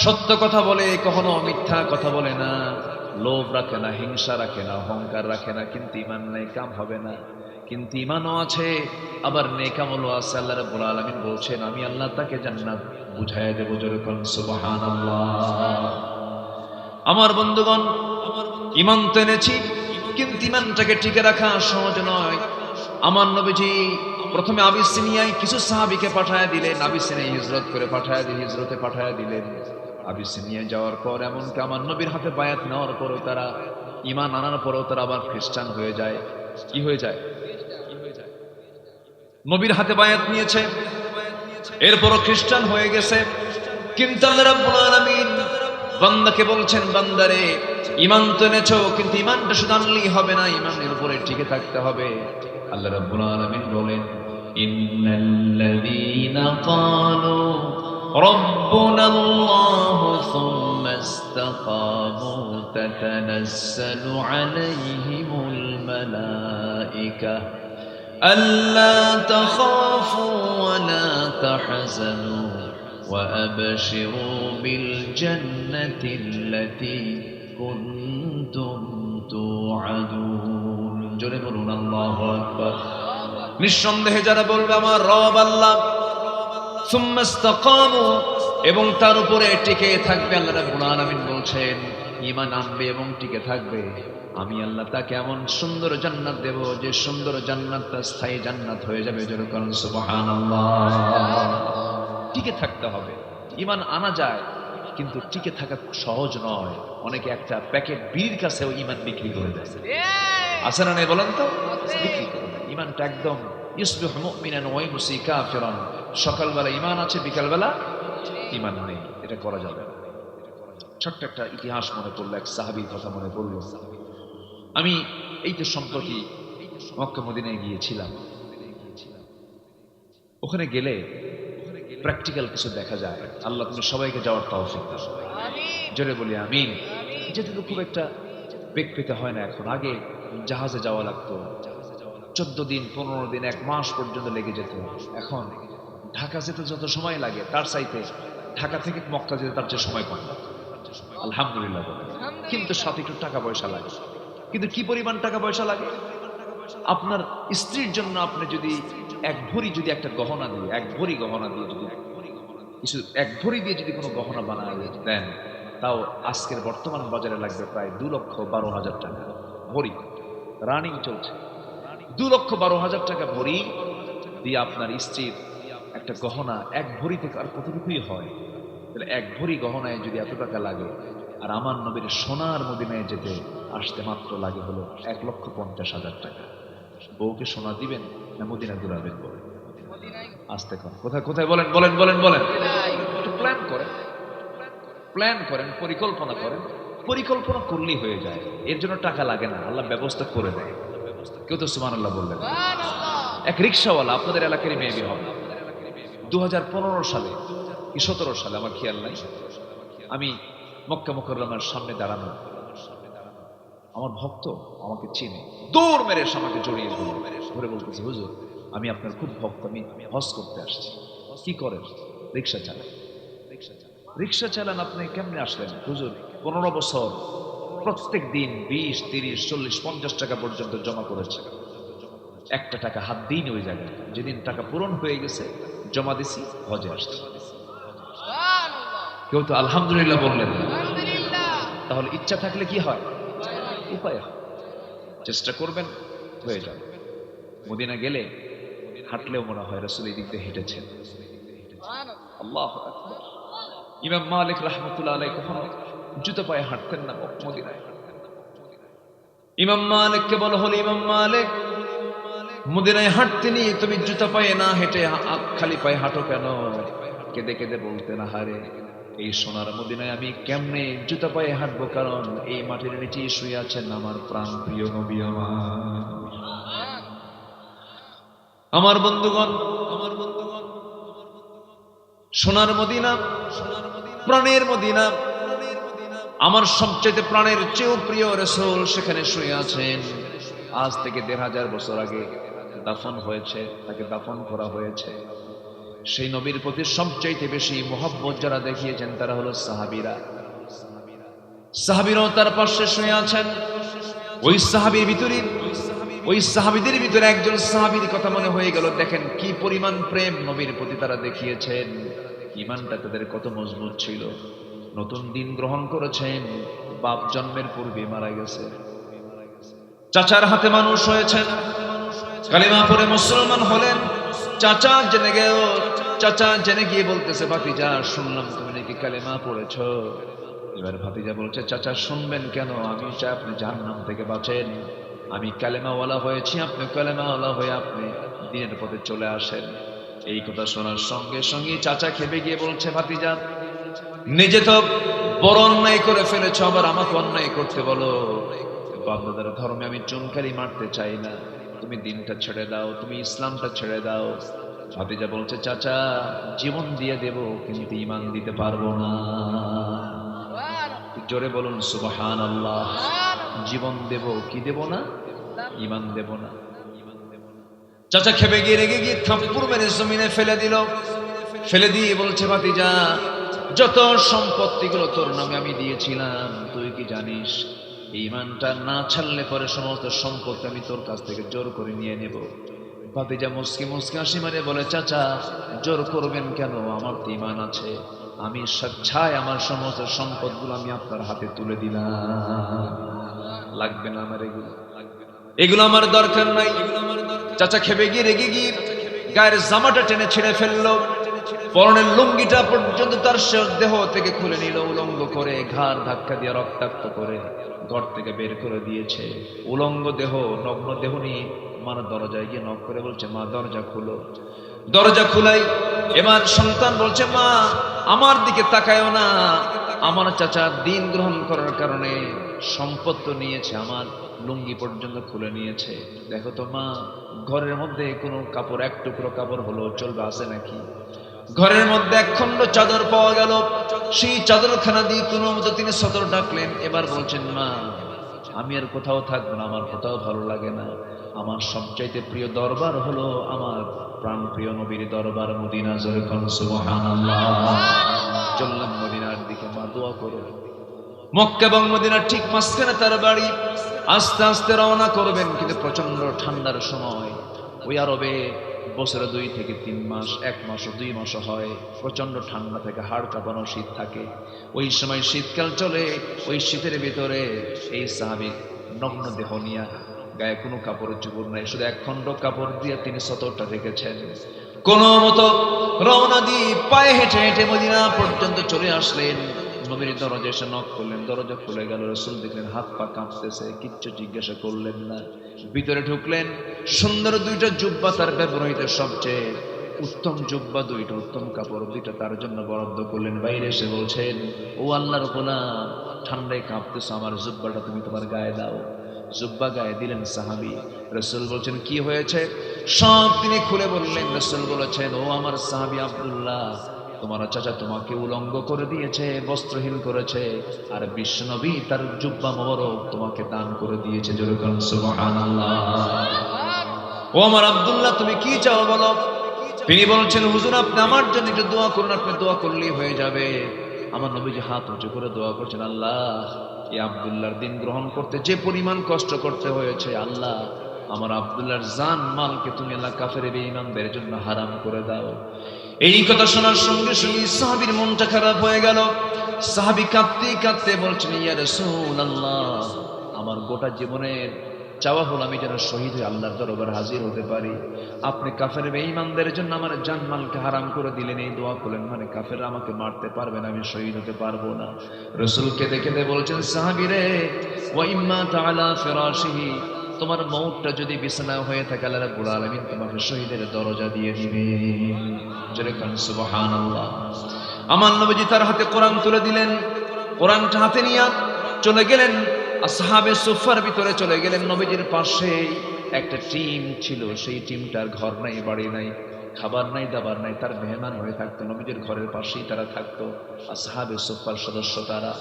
সত্য কথা বলে, কখনো মিথ্যা কথা বলে না, লোভ রাখে না, হিংসা রাখে না, অহংকার রাখে না, কিন্তু ঈমান নাই, কাম হবে না। কিন্তু ঈমানও আছে, আবার নেক আমলও আছে। আল্লাহ রাব্বুল আলামিন বলছেন, আমি আল্লাহ তাকে জান্নাত বুঝাইয়া দেব। জোরে বলুন সুবহানাল্লাহ। আমার বন্ধুগণ, ঈমান তো এনেছি, কিন্তু ঈমানটাকে টিকে রাখা সহজ নয়। আমার নবীজি প্রথমে আবিসিনিয়ায় কিছু সাহাবীকে পাঠায়া দিলেন, আবিসিনিয়ায় হিজরত করে হিজরতে পাঠায়া দিলেন। আবিসিনিয়ায় যাওয়ার পর এমনকি আমার নবীর হাতে বায়াত নেওয়ার পরও তারা, ঈমান আনার পরও তারা আবার খ্রিস্টান হয়ে যায়। কি হয়ে যায়? নবীর হাতে বায়াত নিয়েছে, এরপরও খ্রিস্টান হয়ে গেছে। কিন্তু আল্লাহ রাব্বুল আলামিন বান্দাকে বলছেন, বান্দারে ঈমান তো এনেছো, কিন্তু ঈমানটা শুধু আনলেই হবে না, ঈমানের উপরে টিকে থাকতে হবে। আল্লাহ রাব্বুল আলামিন বলেন, ইন্নাল্লাযীনা ক্বালু রাব্বুনাল্লাহু সুম্মা ইসতাকামু তাতানাজ্জালু আলাইহিমুল মালায়েকা আল্লা তাখাফু ওয়া লা তাহজানু وأبشروا بالجنة التي كنتم توعدون জোরে বলুন আল্লাহু আকবার। নিঃসন্দেহে যারা বলবে আমার রব আল্লাহ, সুম্মা ইসতাকামু, এবং তার উপরে টিকে থাকবে, আল্লাহ রাব্বুল আলামিন বলছেন ঈমান আনবে এবং টিকে থাকবে, আমি আল্লাহ তাকে এমন সুন্দর জান্নাত দেব যে সুন্দর জান্নাতটা স্থায়ী জান্নাত হয়ে যাবে। জোরে বলুন সুবহানাল্লাহ। টিকে থাকতে হবে। ঈমান আনা যায়, কিন্তু টিকে থাকা সহজ নয়। অনেকে একটা প্যাকেট বিড়ির কাছেও ঈমান বিক্রি করে দেয়, আছে না? বলেন তো, বিক্রি করে দেয় ঈমানটা একদম। ইউসবিহু মুমিনান ওয়া ইউমসি কাফিরান, সকালবেলা ঈমান আছে, বিকালবেলা ঈমান নেই। এটা করা যাবে না। ছোট্ট একটা ইতিহাস মনে পড়লো, এক সাহাবীর কথা মনে পড়লো। আমি এই তো সম্প্রতি মক্কা মদিনায় গিয়েছিলাম। ওখানে গেলে প্র্যাকটিক্যাল কিছু দেখা যায়। আল্লাহ তুমি সবাইকে যাওয়ার তৌফিক দাও, জোরে বলি আমিন। যেতে তো খুব একটা বেগ পেতে হয় না এখন। আগে জাহাজে যাওয়া লাগতো, 14 দিন 15 দিন 1 মাস পর্যন্ত লেগে যেত। এখন ঢাকা যেতে যত সময় লাগে তার চাইতে ঢাকা থেকে মক্কা যেতে তার চেয়ে সময় কম। আলহামদুলিল্লাহ বলে। কিন্তু সাথে একটু টাকা পয়সা লাগে। কিন্তু কি পরিমাণ টাকা পয়সা লাগে? আপনার স্ত্রীর জন্য আপনি যদি এক ভরি যদি একটা গহনা দিয়ে, এক ভরি গহনা দিয়ে যদি কিছু, এক ভরি দিয়ে যদি কোনো গহনা বানায় দেন, তাও আজকের বর্তমান বাজারে লাগবে প্রায় 2,12,000 টাকা ভরি। রানিং চলছে। 2,12,000 টাকা ভরি দিয়ে আপনার স্ত্রীর একটা গহনা এক ভরি থেকে আর কতটুকুই হয়? তাহলে এক ভরি গহনায় যদি এত টাকা লাগে, আর আমার নবীর সোনার মদিনায় যেতে আসতে মাত্র লাগে হলো 1,50,000 টাকা। বউকে সোনা দিবেন না মদিনা ঘুরাবেন? বলেন আসতে কর, কোথায় কোথায় বলেন বলেন বলেন বলেন। একটু প্ল্যান করেন, প্ল্যান করেন, পরিকল্পনা করেন। পরিকল্পনা করলেই হয়ে যায়, এর জন্য টাকা লাগে না, আল্লাহ ব্যবস্থা করে দেয়। কেউ তো সুবহানাল্লাহ বললেন। এক রিক্সাওয়ালা আপনাদের এলাকারই মেবি হবে, 2015 সালে কি 17 সালে আমার খেয়াল নাই, আমি মক্কা মুকাররমার সামনে দাঁড়ানো, আমার ভক্ত আমাকে চিনে, দৌড় মেরে এসে আমাকে জড়িয়ে ধরে বলতেছে, হুজুর আমি আপনার খুব ভক্ত, আমি হজ করতে আসছি। কি করেন? রিক্সা চালান। রিক্সা চালান? আপনি কেমনে আসলেন? হুজুর 15 বছর প্রত্যেক দিন 20, 30, 40, 50 টাকা পর্যন্ত জমা করেছে, একটা টাকা হাত দিইনি ওই জায়গায়। যেদিন টাকা পূরণ হয়ে গেছে জমা দিছি, হজে আসছি। কেউ তো আলহামদুলিল্লাহ বললেন না। তাহলে ইচ্ছা থাকলে কি হয়? উপায় হয়। চেষ্টা করবেন, হয়ে যাবে। মদিনা গেলে হাঁটলেও মনে হয় রাসূল এই দিক দিয়ে হেঁটেছেন। আল্লাহু আকবার। ইমাম মালিক রাহমাতুল্লাহ আলাইহি কখনো জুতো পায়ে হাঁটতেন না মদিনায়। ইমাম মালিককে বলা হলো, ইমাম মালিক মদিনায় হাঁটতে নিয়ে তুমি জুতো পায়ে না হেঁটে খালি পায়ে হাঁটো কেন? কেঁদে কেঁদে বলতেন, আহারে এই সোনার মদিনায় আমি কেমনে জুতো পায়ে হাঁটবো? কারণ এই মাটির নিচেই শুয়ে আছেন আমার প্রাণ প্রিয় নবী। আমার বন্ধুগণ, সোনার মদিনা, প্রাণের মদিনা, আমার সবচেয়ে প্রাণের চেয়েও প্রিয় রাসূল সেখানে শুয়ে আছেন। আজ থেকে 1,500 বছর আগে দাফন হয়েছে, তাকে দাফন করা হয়েছে। সেই নবীর প্রতি সবচাইতে বেশি মোহাব্বত যারা দেখিয়েছেন তারা হলো সাহাবীরা। সাহাবীরাও তার পাশে শুয়ে আছেন। ওই সাহাবীর ভিতরে, ওই সাহাবীদের ভিতরে একজন সাহাবীর কথা মনে হয়ে গেল। দেখেন কি পরিমাণ প্রেম নবীর প্রতি তারা দেখিয়েছেন, ঈমানটা তাদের কত মজবুত ছিল। নতুন দিন গ্রহণ করেছেন, বাপ জন্মের পূর্বে মারা গেছে, চাচার হাতে মানুষ হয়েছেন, কালিমা পড়ে মুসলমান হলেন। চাচা জেনে গেল, চাচা জেনে গিয়ে বলতেছে, ভাতিজা শুনলাম তুমি নাকি কালিমা পড়েছো। এবার ভাতিজা বলছে, চাচা শুনবেন কেন? আমি চাই আপনি জাহান্নাম থেকে বাঁচেন। আমি কালেমাওয়ালা হয়েছি, আপনি কালেমাওয়ালা হয়ে আপনি দ্বীনের পথে চলে আসেন। এই কথা শোনার সঙ্গে সঙ্গে চাচা খেপে গিয়ে বলছে, ভাতিজা নিজে তো বড় অন্যায় করে ফেলেছো, আবার আমাকে অন্যায় করতে বলো। বাপদাদার ধর্মে আমি চুনকারি মারতে চাই না, তুমি দিনটা ছেড়ে দাও, তুমি ইসলামটা ছেড়ে দাও। ভাতিজা বলছে, চাচা জীবন দিয়ে দেব কিন্তু ঈমান দিতে পারবো না। জোরে বলুন সুবহানাল্লাহ। জীবন দেব কি দেব না? ঈমান দেব না। চাচা খেপে গিয়ে রেগে গিয়ে থাপ্পড় মেরে জমিনে ফেলে দিল। ফেলে দিয়ে বলছে, ভাতিজা যত সম্পত্তিগুলো তোর নামে আমি দিয়েছিলাম তুই কি জানিস ঈমানটা না ছাড়লে পরে সমস্ত সম্পত্তি আমি তোর কাছ থেকে জোর করে নিয়ে নেব। ভাতিজা মুসকি মুসকি হাসি মারে বলে, চাচা জোর করবেন কেন? আমার তো ঈমান আছে, আমি স্বেচ্ছায় আমার সমস্ত সম্পদগুলো আমি আপনার হাতে তুলে দিলাম। লাগবে না আমার এগুলো, এগুলো আমার দরকার নাই। চাচা খেপে গিয়ে রেগে গিয়ে গায়ের জামাটা টেনে ছিঁড়ে ফেললো, পরনের লুঙ্গিটা পর্যন্ত তার দেহ থেকে খুলে নিল, উলঙ্গ করে ঘাড় ধাক্কা দিয়ে রক্তাক্ত করে ঘর থেকে বের করে দিয়েছে। উলঙ্গ দেহ, নগ্ন দেহ নিয়ে মার দরজায় গিয়ে নক করে বলছে, মা দরজা খুলো। দরজা খুলাই এবার সন্তান বলছে, মা আমার দিকে তাকায়ও না, আমার চাচা দিন গ্রহণ করার কারণে সম্পদ তো নিয়েছে, আমার লুঙ্গি পর্যন্ত খুলে নিয়েছে। দেখো তো মা, ঘরের মধ্যে কোনো কাপড়, এক টুকরো কাপড় হলো চলবে আছে নাকি? ঘরের মধ্যে এক খণ্ড চাদর পাওয়া গেল, সেই চাদরখানা দিয়ে কোনো মতো তিনি সদর ডাকলেন। এবার বলছেন, মা আমি আর কোথাও থাকবো না, আমার কোথাও ভালো লাগে না, আমার সবচাইতে প্রিয় দরবার হলো আমার প্রাণ প্রিয় নবীর দরবার মদিনা। জোরে কোন সুবহানাল্লাহ। চললাম মদিনার দিকে। মা দোয়া করো, মক্কা এবং মদিনার ঠিক মাঝখানে তার বাড়ি। আস্তে আস্তে রওনা করবেন, কিন্তু প্রচন্ড ঠান্ডার সময়। ওই আরবে বছরে 2 থেকে 3 মাস, 1 মাস ও 2 মাস হয়, প্রচন্ড ঠান্ডা থেকে হাড় কাঁপানো শীত থাকে। ওই সময় শীতকাল চলে, ওই শীতের ভিতরে এই সাহাবী নগ্ন দেহ নিয়ে, গায়ে কোনো কাপড় চোপড় নাই, শুধু এক খণ্ড কাপড় দিয়ে তিনি সতরটা রেখেছেন। কোন মতো রওনা দিয়ে পায়ে হেঁটে হেঁটে মদিনা পর্যন্ত চলে আসলেন। নবীর দরজা এসে নক করলেন, দরজা খুলে গেল। রাসূল দেখলেন হাত পা কাঁপতেছে, কিচ্ছু জিজ্ঞাসা করলেন না। ভিতরে ঢুকলেন, সুন্দর 2টা জুব্বা, তার ব্যবহৃত সবচেয়ে উত্তম জুব্বা, 2টা উত্তম কাপড়, 2টা তার জন্য বরাদ্দ করলেন। বাইরে এসে বলছেন, ও আল্লাহর গোলাম, ঠান্ডায় কাঁপতেছো, আমার জুব্বাটা তুমি তোমার গায়ে দাও। জুব্বা গায়ে দিলেন সাহাবী। রাসূল বলছেন, কি হয়েছে? সব তিনি খুলে বললেন। রাসূল বলেছেন, ও আমার সাহাবী আব্দুল্লাহ, তোমার চাচা তোমাকে উলঙ্গ করে দিয়েছে, বস্ত্রহীন করেছে, আর বিশ্বনবী তার জুব্বা মোবারক তোমাকে দান করে দিয়েছে। জোরে বলুন সুবহানাল্লাহ। ও আমার আব্দুল্লাহ, তুমি কি চাও বলো? তিনি বলছেন, হুজুর আপনি আমার জন্য একটু দোয়া করুন, আপনি দোয়া করলেই হয়ে যাবে। আমার নবীজি হাত উঁচু করে দোয়া করছেন, আল্লাহ, এই আব্দুল্লাহর দিন গ্রহণ করতে যে পরিমাণ কষ্ট করতে হয়েছে, আল্লাহ আমার আব্দুল্লাহর জান মালকে তুমি আল্লাহ কাফের বেঈমানদের জন্য হারাম করে দাও। এই কথা শোনার সঙ্গে সঙ্গে সাহাবীর মনটা খারাপ হয়ে গেল। সাহাবী কাঁদতে কাঁদতে বলছেন, ইয়া রাসূলুল্লাহ, আমার গোটা জীবনের চাওয়া হলো আমি যেন শহীদ হয়ে আল্লাহর দরবারে হাজির হতে পারি। আপনি কাফের বেঈমানদের জন্য আমার জানমালকে হারাম করে দিলেন, এই দোয়া করলেন, মানে কাফেররা আমাকে মারতে পারবে না, আমি শহীদ হতে পারবো না। রাসূল কেঁদে কেঁদে বলছেন, সাহাবী রে, ওয়া ইম্মা তাআলা ফিরাশিহি, তোমার মউতটা যদি বিছানায় হয়ে থাকে, আল্লাহ রাব্বুল আলামিন তোমাকে শহীদের দরজা দিয়ে দিবে। জোরে বলুন সুবহানাল্লাহ। আমার নবীজি তার হাতে কোরআন তুলে দিলেন। কোরআনটা হাতে নিয়ে চলে গেলেন, আসহাবে সুফার ভিতরে চলে গেলেন। নবীজির পাশে একটা টিম ছিল, সেই টিমটার ঘর নাই, বাড়ি নাই, খাবার নাই, দাবার নাই, তার মেহমান হয়ে থাকতো। নবীজির ঘরের পাশেই তারা থাকতো, আসহাবে সুফার সদস্য তারা।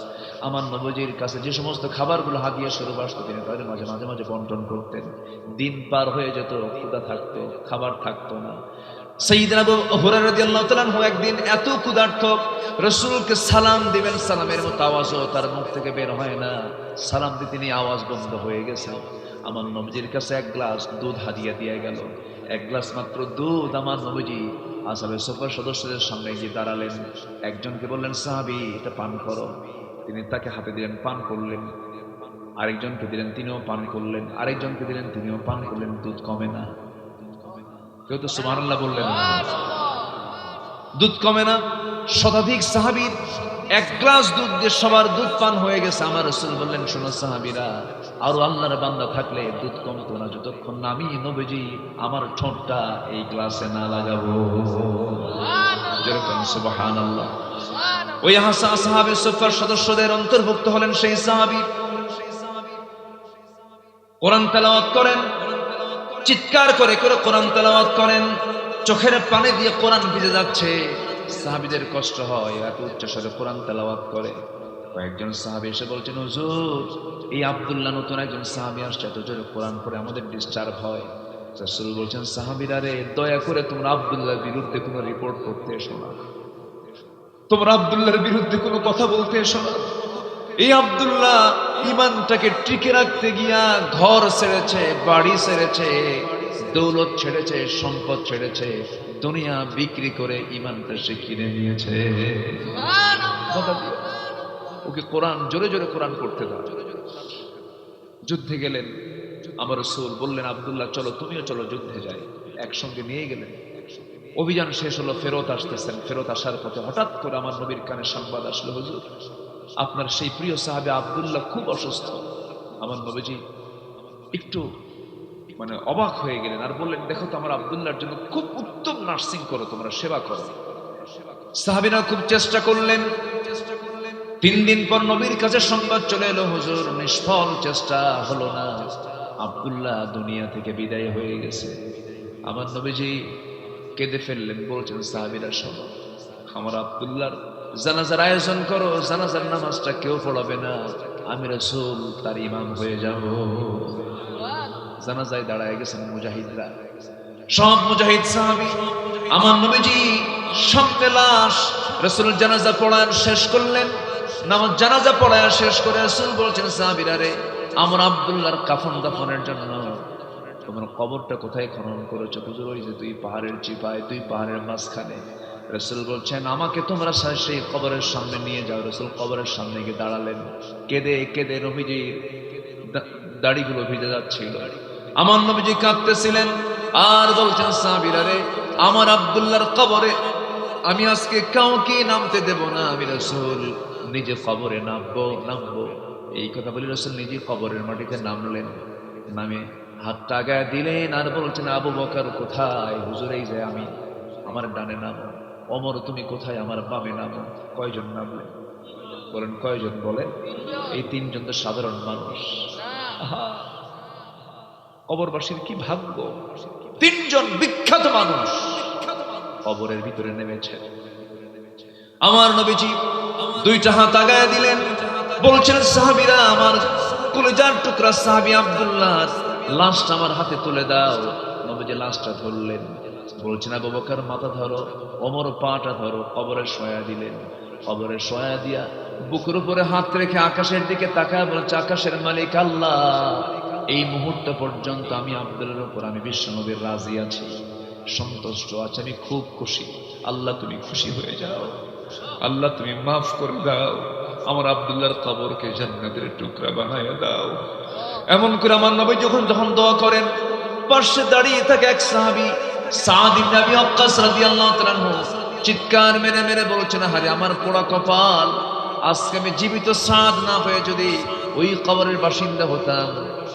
আমার নবীজির কাছে যে সমস্ত খাবারগুলো হাদিয়া স্বরূপ আসতো, তিনি তাদের মাঝে মাঝে মাঝে বন্টন করতেন। দিন পার হয়ে যেত, ক্ষুধা থাকতো, খাবার থাকতো না। সাইয়্যিদনা আবু হুরায়রা রাদিয়াল্লাহু তাআলা আনহু একদিন এত ক্ষুধার্ত, রাসূলকে সালাম দিবেন, সালামের মতো আওয়াজও তার মুখ থেকে বের হয় না। সালাম দিতে নিয়ে আওয়াজ বন্ধ হয়ে গেছে। আমার নবীজির কাছে 1 গ্লাস দুধ হাদিয়া দিয়ে গেল, 1 গ্লাস মাত্র দুধ। আমার নবীজি আসহাবে সুফার সদস্যদের সামনে গিয়ে দাঁড়ালেন। একজনকে বললেন, সাহাবী, এটা পান করো। তিনি তাকে হাতে দিলেন, পান করলেন। আরেকজনকে দিলেন, তিনিও পান করলেন। আরেকজনকে দিলেন, তিনিও পান করলেন। দুধ কমে না। কেউ তো সুবহানাল্লাহ বললেন না। দুধ কমে না। শতাধিক সাহাবীর 1 গ্লাস দুধ দিয়ে সবার দুধ পান হয়ে গেছে। আমার রাসূল বললেন, শোনো সাহাবীরা, আরো আল্লাহর বান্দা থাকলে দুধ কমতো না, যতক্ষণ না আমি নবীজি আমার ঠোঁটটা এই গ্লাসে না লাগাবো। যেরকম সুবহানাল্লাহ। ওই আসহাবে সুফার সদস্যদের অন্তর্ভুক্ত হলেন সেই সাহাবী। কোরআন তেলাওয়াত করেন, চিৎকার করে করে কোরআন তেলাওয়াত করেন, চোখের পানি দিয়ে কোরআন ভিজে যাচ্ছে। সাহাবীদের কষ্ট হয়, এত উচ্চস্বরে কোরআন তেলাওয়াত করে। কয়েকজন সাহাবী এসে বলছেন, হুজুর, এই আব্দুল্লাহ নতুন একজন সাহাবী আসছে, এত জোরে কোরআন পড়ে আমাদের ডিস্টার্ব হয়। রাসূল বলছেন, সাহাবীরা রে, দয়া করে তোমরা আব্দুল্লাহর বিরুদ্ধে কোনো রিপোর্ট করতে এসো না, তোমরা আব্দুল্লাহর বিরুদ্ধে কোনো কথা বলতে এসো না। এই আব্দুল্লাহ ঈমানটাকে টিকে রাখতে গিয়া ঘর ছেড়েছে, বাড়ি ছেড়েছে, দৌলত ছেড়েছে, সম্পদ ছেড়েছে, দুনিয়া বিক্রি করে ঈমানটা সে কিনে নিয়েছে। ওকে কোরআন, জোরে জোরে কোরআন পড়তে দাও। যুদ্ধে গেলেন, আমার রাসূল বললেন, আব্দুল্লাহ চলো, তুমিও চলো, যুদ্ধে যাই। একসঙ্গে নিয়ে গেলেন। অভিযান শেষ হলো, ফেরত আসতেছেন। ফেরত আসার পথে হঠাৎ করে আমার নবীর কানে সংবাদ আসলো, হুজুর, আপনার সেই প্রিয় সাহাবী আব্দুল্লাহ খুব অসুস্থ। আমার নবীজি একটু অবাক হয়ে গেলেন, আর বললেন, দেখো তো, আমার আব্দুল্লাহর জন্য খুব উত্তম নার্সিং করো, তোমরা সেবা করো। সাহাবীরা খুব চেষ্টা করলেন। 3 দিন পর নবীর কাছে সংবাদ চলে এলো, হুজুর, নিষ্ফল চেষ্টা হলো না, আব্দুল্লাহ দুনিয়া থেকে বিদায় হয়ে গেছে। আমার নবীজি কেঁদে ফেললেন, বলছেন, সাহাবীরা শোনো, আমার আব্দুল্লাহর জানাজার আয়োজন করো, জানাজার নামাজটা কেউ পড়াবে না, আমি রাসূল তার ইমাম হয়ে যাব। জানাজায় দাঁড়ায় গেছেন মুজাহিদরা, সব মুজাহিদ সাহাবী। আমার নবীজি সামনে লাশ, রাসূল জানাজা পড়ান শেষ করলেন। নামাজ জানাজা পড়ায় শেষ করে রাসূল বলছেন সাহাবীরা রে, আমার আব্দুল্লাহর কাফন দাফনের জন্য তোমার কবরটা কোথায় খনন করেছো? হুজুর ওই যে দুই পাহাড়ের চিপায়, দুই পাহাড়ের মাঝখানে। রাসূল বলছেন আমাকে তোমরা সেই কবরের সামনে নিয়ে যাও। রাসূল কবরের সামনে গিয়ে দাঁড়ালেন, কেঁদে কেঁদে নবীজির দাড়িগুলো ভিজে যাচ্ছিল। আমার নবীজি কাঁদতেছিলেন আর বলছেন সাহাবীরা রে, আমার আব্দুল্লাহর কবরে আমি আজকে কাউকে নামতে দেব না, আমি রাসূল নিজে কবরে নামবো। এই কথা বলে রাসূল নিজে কবরের মাটিতে নামলেন, নামে হাতটা আগায় দিলেন আর বলছেন আবু বকর কোথায়? হুজুর এই যে আমি, আমার ডানে নামো। ওমর তুমি কোথায়? আমার বামে নামো। কয়জন নামলেন বলেন? কয়জন বলেন? এই তিনজন তো সাধারণ মানুষ। আহা, কবরবাসীর কি ভাগ্য! তিনজন বিখ্যাত মানুষ কবরের ভিতরে নেমেছে। আমার নবীজি দুইটা হাত আগায় দিলেন, বলছেন সাহাবীরা আমার কলিজার টুকরা সাহাবী আব্দুল্লাহ লাশটা আমার হাতে তুলে দাও। নবীজি লাশটা ধরলেন, বলছেন আবু বকর মাথা ধরো, ওমর পাটা ধরো। কবরে শোয়া দিলেন। কবরে শোয়া দিয়া বুকের উপরে হাত রেখে আকাশের দিকে তাকায় বলছে আকাশের মালিক আল্লাহ, এই মুহূর্ত পর্যন্ত আমি আব্দুল্লাহর উপর আমি বিশ্বনবীর রাজি আছি, সন্তুষ্ট আছি, আমি খুব খুশি। আল্লাহ তুমি খুশি হয়ে যাও, আল্লাহ তুমি মাফ করে দাও, আমার আব্দুল্লাহর কবরকে জান্নাতের টুকরা বানায় দাও। এমন করে আমার নবী যখন দোয়া করেন, পাশে দাঁড়িয়ে থাকে এক সাহাবী সাদ ইবনে আবি ওয়াক্কাস রাদিয়াল্লাহু তাআলা আনহু, চিৎকার মেরে মেরে বলছেন আরে আমার পোড়া কপাল, আজকে আমি জীবিত সাদ না হয়ে যদি ওই কবরের বাসিন্দা হতাম,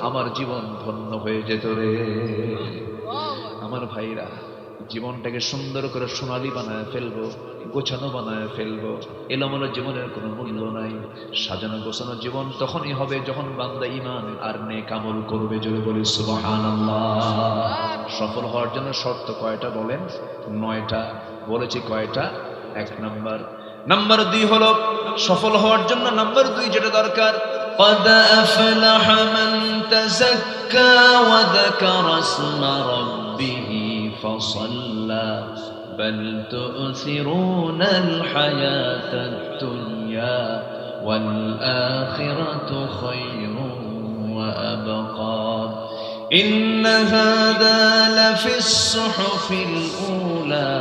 আমার জীবন ধন্য হয়ে যেত রে। আমার ভাইরা, জীবনটাকে সুন্দর করে সোনালী বানায় ফেলবো, গোছানো বানায় ফেলবো। এলোমেলো জীবনের কোনো মূল্য নাই। সাজানো গোছানো জীবন তখনই হবে যখন বান্দা ঈমান আর নেক আমল করবে। জোরে বলি সুবহানাল্লাহ। সফল হওয়ার জন্য শর্ত কয়টা বলেন? 9টা। বলেছি কয়টা? 1 নাম্বার। নাম্বার 2 হলো সফল হওয়ার জন্য নাম্বার 2 যেটা দরকার, قد أفلح من تزكى وذكر اسم ربه فصلى بل تؤثرون الحياة الدنيا والآخرة خير وأبقى إن هذا لفي الصحف الأولى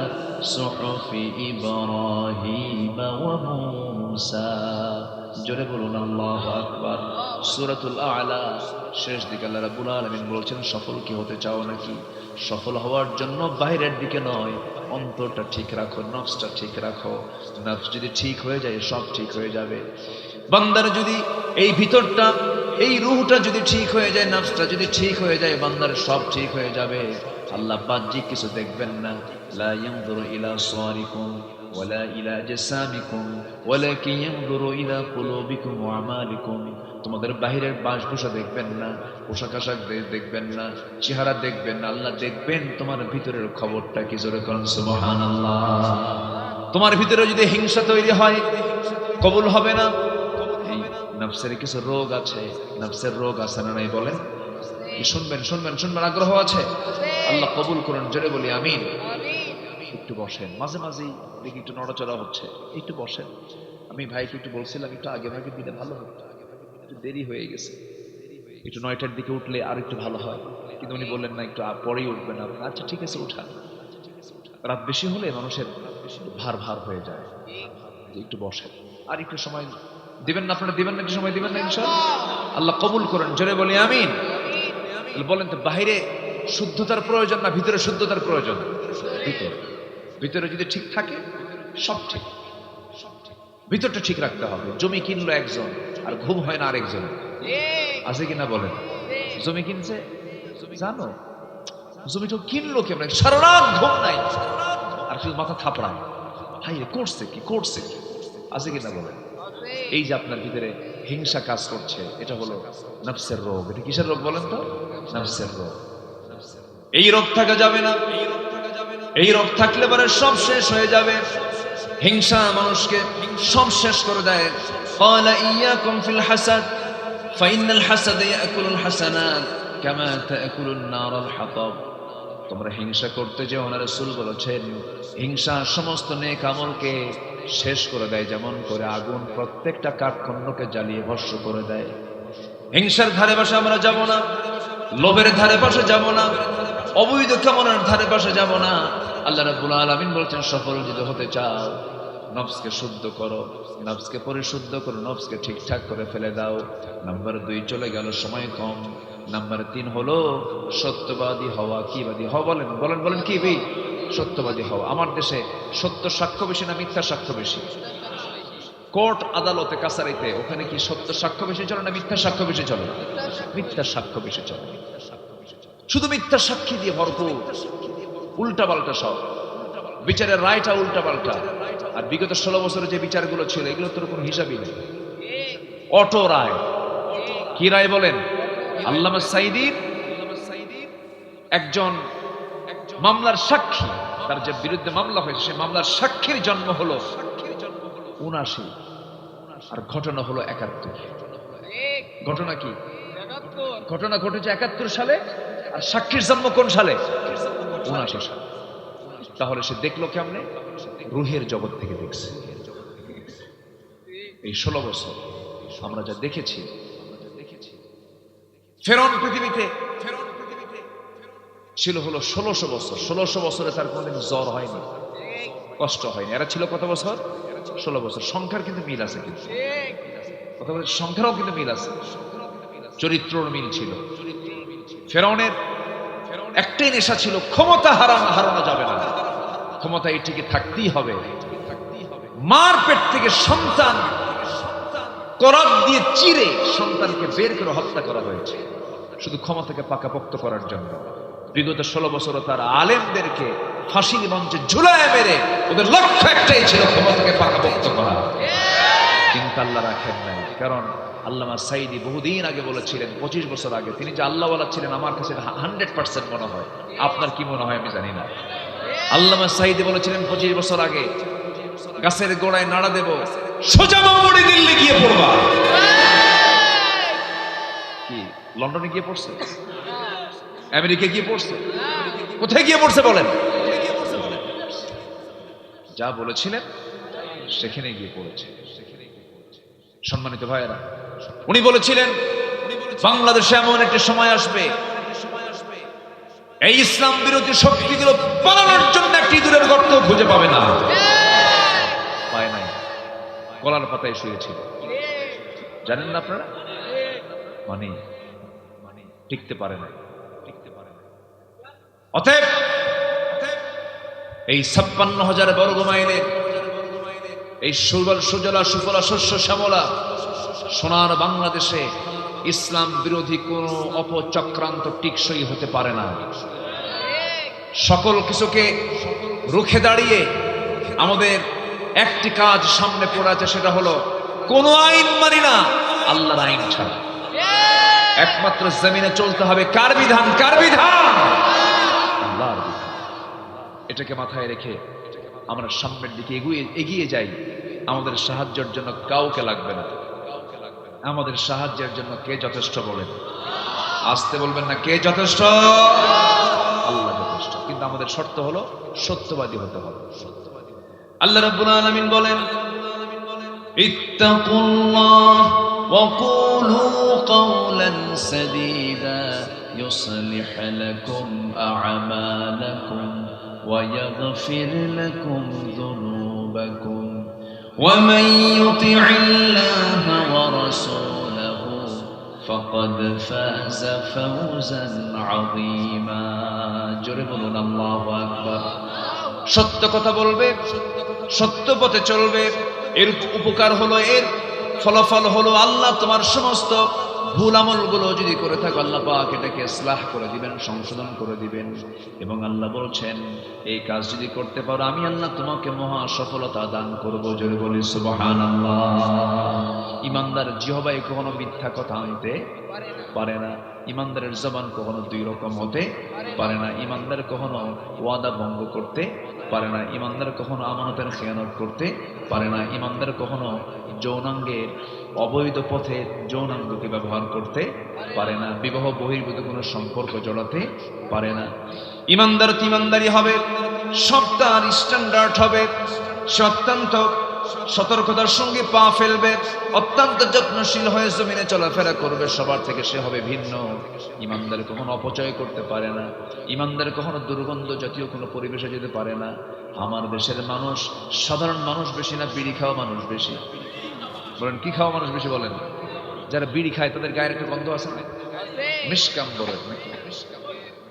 صحف إبراهيم وموسى। জোরে বলুন আল্লাহু আকবার। সূরাতুল আ'লা শেষ দিকে আল্লাহ রাব্বুল আলামিন বলছেন সফল কি হতে চাও নাকি? সফল হওয়ার জন্য বাইরের দিকে নয়, অন্তরটা ঠিক রাখো, নফসটা ঠিক রাখো। নফস যদি ঠিক হয়ে যায় সব ঠিক হয়ে যাবে। বান্দার যদি এই ভিতরটা, এই রূহটা যদি ঠিক হয়ে যায়, নফসটা যদি ঠিক হয়ে যায়, বান্দার সব ঠিক হয়ে যাবে। আল্লাহ বাহ্যিক কিছু দেখবেন না। লা ইয়ানজুরু ইলা সাওয়ারিকুম ওয়ালা ইলা জাসামিকুম ওয়ালাকিন ইয়ানজুরু ইলা কুলুবিকুম ওয়া আমালিকুম। তোমাদের বাহিরের বাসভূষা দেখবেন না, পোশাক আশাক দেখবেন না, চেহারা দেখবেন না, আল্লাহ দেখবেন তোমার ভিতরের খবরটা কি। জোরে করুন সুবহানাল্লাহ। তোমার ভিতরে যদি হিংসা তৈরি হয় কবুল হবে না। এই নফসের কিছু রোগ আছে, নফসের রোগ আছে না নাই বলেন? কি শুনবেন শুনবেন শুনবেন আগ্রহ আছে? আল্লাহ কবুল করুন। জোরে বলি আমিন। একটু বসেন, মাঝে মাঝেই দেখি একটু নড়াচড়া হচ্ছে, একটু বসেন। আমি ভাইকে একটু বলছিলাম একটু আগে ভাগে দিলে ভালো হতো, একটু দেরি হয়ে গেছে, একটু 9টার দিকে উঠলে আর একটু ভালো হয়, কিন্তু উনি বললেন না একটু পরেই উঠবেন। আচ্ছা ঠিক আছে উঠান। রাত বেশি হলে মানুষের ভার ভার হয়ে যায়। একটু বসেন আর একটু সময় দিবেন না? আপনারা দিবেন না? একটু সময় দিবেন না ইনশাআল্লাহ? আল্লাহ কবুল করেন। জোরে বলি আমিন। বলেন তো, বাহিরে শুদ্ধতার প্রয়োজন না ভিতরে শুদ্ধতার প্রয়োজন? ভিতরে যদি ঠিক থাকে সব ঠিক। ভিতরটা ঠিক রাখতে হবে। জমি কিনলো একজন আর ঘুম হয় না আরেকজন, আছে কিনা বলেন? জমি কিনছে, জানো জমিটা কিনলো কেমন, সারা রাত ঘুম নাই আর শুধু মাথা থাপড়া, হাই করছে কি করছে কি, আছে কিনা বলেন? এই যে আপনার ভিতরে হিংসা কাজ করছে, এটা হলো নফসের রোগ। এটা কিসের রোগ বলেন তো? নফসের রোগ। এই রোগ থাকা যাবে না। এই রোগ থাকলে পরে সব শেষ হয়ে যাবে। হিংসা মানুষকে সব শেষ করে দেয়। ক্বালা ইয়াকুম ফিল হাসাদ ফাইনাল হাসাদা ইয়াকুলুল হাসানাত কামা তাকুলুন নারুল হাতাব। তোমরা হিংসা করতে যেও না। রাসূল বলেছেন হিংসা সমস্ত নেক আমলকে শেষ করে দেয়, যেমন করে আগুন প্রত্যেকটা কাঠখণ্ডকে জ্বালিয়ে ভস্ম করে দেয়। হিংসার ধারে পাশে আমরা যাব না, লোভের ধারে পাশে যাব না, অবৈধ কামনার ধারে পাশে যাব না। আল্লাহ রাব্বুল আলামিন বলছেন, সফল যদি হতে চাও নফসকে শুদ্ধ করো, নফসকে পরিশুদ্ধ করো, নফসকে ঠিকঠাক করে ফেলে দাও। নাম্বার 2 চলে গেল, সময় কম। নাম্বার 3 হলো সত্যবাদী হওয়া। কি বাদী হওয়া? বলেন বলেন বলেন, কি ভাই? সত্যবাদী হওয়া। আমার দেশে সত্য সাক্ষ্য বেশি না মিথ্যা সাক্ষ্য বেশি? কোর্ট আদালতে কাছারিতে ওখানে কি সত্য সাক্ষ্য বেশি চলে না মিথ্যা সাক্ষ্য বেশি চলে? মিথ্যা সাক্ষ্য বেশি চলে। শুধু মিথ্যা সাক্ষী দিয়ে ভরপুর, উল্টা পাল্টা সব বিচারের রায়টা উল্টা পাল্টা। আর বিগত 16 বছরে যে বিচারগুলো ছিল এগুলো তোর কোনো হিসাবই নেই। অটো রায়। কি রায় বলেন? আল্লামা সাঈদীর একজন মামলার সাক্ষী, তার যে বিরুদ্ধে মামলা হয়েছে সে মামলার সাক্ষীর জন্ম হলো 79 আর ঘটনা হলো 71। ঘটনা কি? ঘটনা ঘটেছে 71 সালে আর সাক্ষীর জন্ম কোন সালে? 79 সালে। তাহলে সে দেখলো কেমনে? রুহের জগৎ থেকে দেখছে। এই 16 বছর আমরা যা দেখেছি, ফেরাউন পৃথিবীতে ছিল হলো 1600 বছর। 1600 বছরে তার কোনোদিন জ্বর হয়নি, কষ্ট হয়নি। এরা ছিল কত বছর? 16 বছর। সংখ্যার কিন্তু মিল আছে, কিন্তু কথা বলে সংখ্যারও কিন্তু মিল আছে, চরিত্রর মিল ছিল। ফেরাউনের একটাই নেশা ছিল, ক্ষমতা হারানো যাবে না, ক্ষমতায় টিকে থাকতেই হবে। মার পেট থেকে সন্তান করাত দিয়ে চিরে সন্তানকে বের করে হত্যা করা হয়েছে শুধু ক্ষমতাকে পাকাপোক্ত করার জন্য। বিগত 16 বছর তারা আলেমদেরকে ফাঁসির মঞ্চে ঝুলায় মেরে ওদের লক্ষ্য একটাই ছিল ক্ষমতাকে পাকাপোক্ত করা। কিন্তু আল্লাহ রাখেন নাই, কারণ আল্লামা সাঈদী বহুদিন আগে বলেছিলেন, 25 বছর আগে, তিনি যে আল্লাহওয়ালা ছিলেন আমার কাছে 100% মনে হয়। আপনার কি মনে হয় আমি জানি না। আল্লামা সাঈদী বলেছিলেন 25 বছর আগে, গাছের গোড়ায় নাড়া দেব, সোজা মামুড়ি দিল্লি গিয়ে পড়বা। কি লন্ডনে গিয়ে পড়ছে? আমেরিকা গিয়ে পড়ছে? কোথায় গিয়ে পড়ছে বলেন? যা বলেছিলেন সেখানে গিয়ে পড়েছে। সম্মানিত ভাইয়েরা, উনি বলেছিলেন বাংলাদেশে এমন একটা সময় আসবে এই ইসলাম বিরোধী শক্তিগুলো পালানোর জন্য একটি দূরের গর্ত খুঁজে পাবে না। পায় নাই, কলার পাতায় শুয়েছিল। জানেন না আপনারা? মানে টিকতে পারে না। অতএব এই 56,000 বর্গ মাইলের এই সুজলা সুফলা শস্য শ্যামলা সোনার বাংলাদেশে ইসলাম বিরোধী কোন অপচক্রান্ত টিকসই হতে পারে না। সকল কিছুকে রুখে দাঁড়িয়ে আমাদের একটি কাজ সামনে পড়ে আছে, সেটা হলো কোন আইন মানি না আল্লাহর আইন ছাড়া। একমাত্র জমিনে চলতে হবে কার বিধান? কার বিধান? আল্লাহর বিধান। এটাকে মাথায় রেখে আমরা সামনের দিকে এগিয়ে যাই। আমাদের সাহায্যের জন্য কাউকে লাগবে না। আমাদের সাহায্যের জন্য কে যথেষ্ট বলেন? আসতে বলবেন না, কে যথেষ্ট? আল্লাহ যথেষ্ট। কিন্তু আমাদের শর্ত হলো সত্যবাদী হতে হবে। আল্লাহ রাব্বুল আলামিন বলেন, ইত্তাকুল্লাহ ওয়া কুলু কাওলান সাদীদা ইউসলিহ লাকুম আ'মালাকুম ওয়া ইয়াগফির লাকুম যুনুবাকুম ওয়া মান ইউতি'ইল্লাহা ওয়া রাসূলাহু ফাকাদ ফাযা ফাওজান আযীমা। জোরে বলুন আল্লাহু আকবার। সত্য কথা বলবে, সত্য পথে চলবে, এর উপকার হলো, এর ফলাফল হলো আল্লাহ তোমার সমস্ত ভুল আমলগুলো যদি করে থাকো আল্লাহ পাক এটাকে ইসলাহ করে দিবেন, সংশোধন করে দিবেন। এবং আল্লাহ বলছেন এই কাজ যদি করতে পারো আমি আল্লাহ তোমাকে মহা সফলতা দান করবো। জোরে বলি সুবহানাল্লাহ। ইমানদার জিহ্বায় কখনো মিথ্যা কথা আনতে পারে না। ইমানদারের জবান কখনো দুই রকম হতে পারে না। ইমানদার কখনো ওয়াদা ভঙ্গ করতে পারে না। ইমানদার কখনো আমানতের খেয়ানত করতে পারে না। ইমানদার কখনো যৌনাঙ্গের অবৈধ পথে যৌনাঙ্গকে ব্যবহার করতে পারে না। বিবাহ বহির্ভূত কোনো সম্পর্ক জড়াতে পারে না। ইমানদার ইমানদারি হবে, সব তার স্ট্যান্ডার্ড হবে, সে অত্যন্ত সতর্কতার সঙ্গে পা ফেলবে, অত্যন্ত যত্নশীল হয়ে জমিনে চলাফেরা করবে, সবার থেকে সে হবে ভিন্ন। ইমানদার কখনো অপচয় করতে পারে না, ইমানদার কখনো দুর্গন্ধ জাতীয় কোনো পরিবেশে যেতে পারে না। আমার দেশের মানুষ সাধারণ মানুষ বেশি না বিড়ি খাওয়া মানুষ বেশি? বলেন কি খাওয়া মানুষ বেশি বলেন? যারা বিড়ি খায় তাদের গায়ের একটা গন্ধ আছে না, মিশকাম্বরের নাকি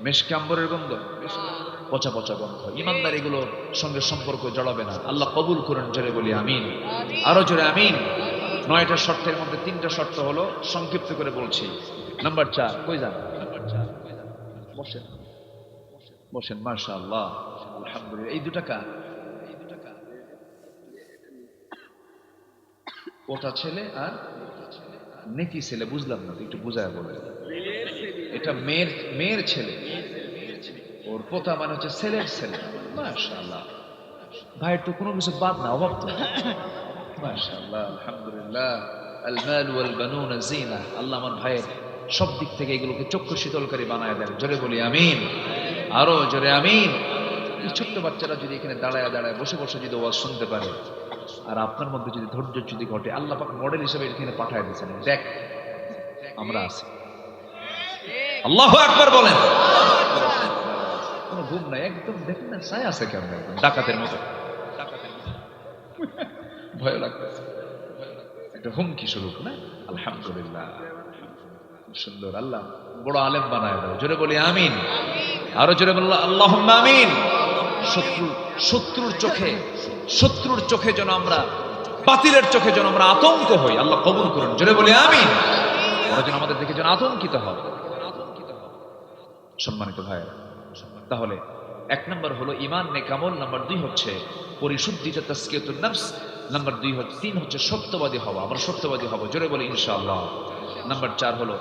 মিশকাম্বরের গন্ধ, পচা পচা গন্ধ। ইমানদার এগুলোর সঙ্গে সম্পর্ক জড়াবে না। আল্লাহ কবুল করেন, জোরে বলি আমিন, আরো জোরে আমিন। 9টা শর্তের মধ্যে 3টা শর্ত হলো, সংক্ষিপ্ত করে বলছি। নাম্বার 4, কই যান? বসেন বসেন, মাশাআল্লাহ, আলহামদুলিল্লাহ। এই দুটা কার? ওটা ছেলে আর নেকি ছেলে, বুঝলাম না, একটু বুঝায় বলে। এটা মেয়ের ছেলে, ওর পোতা মানে হচ্ছে ছেলের ছেলে। মাশাআল্লাহ, ভাইয়ের তো কোনো কিছু বাদ না, অভাব তো। মাশাআল্লাহ, আলহামদুলিল্লাহ। আল মাল ওয়াল বানুনা জিনা। আল্লাহ আমার ভাইয়ের সব দিক থেকে এগুলোকে চক্ষু শীতলকারী বানায় দেন, জোরে বলি আমিন, আরো জোরে আমিন। এই ছোট্ট বাচ্চারা যদি এখানে দাঁড়ায় দাঁড়ায় বসে বসে যদি ওয়াজ শুনতে পারে, আর আপনার মধ্যে যদি ধৈর্য যদি ঘটে, আল্লাহ পাক মডেল হিসেবে এখানে পাঠায় দিয়েছেন। দেখ আমরা আছি। আল্লাহু আকবার বলেন। কোনো ঘুম নাই, একদম দেখেন না ছায়া আছে কেমন, একদম ডাকাতের মতো, ভয় লাগতেছে, একটা হুমকি স্বরূপ না? আলহামদুলিল্লাহ, সুন্দর। আল্লাহ বড় আলেম বানায় দাও, জোরে বলি আমিন, আরো জোরে বলল আল্লাহুম্মা আমিন। শত্রুর চোখে যেন আমরা, বাতিলের চোখে যেন আমরা আতঙ্ক হই, আল্লাহ কবুল করুন, জোরে বলি আমিন। ওরা যেন আমাদের দেখে যেন আতঙ্কিত হয়। সম্মানিত ভাইয়েরা, তাহলে 1 নম্বর হলো ঈমান নেকামল, নাম্বার 2 হচ্ছে পরিশুদ্ধিতা তাসকিয়াতুন নফস, নাম্বার 3 হচ্ছে সত্যবাদী হওয়া। আমরা সত্যবাদী হব, জোরে বলি ইনশাআল্লাহ। নাম্বার 4 হলো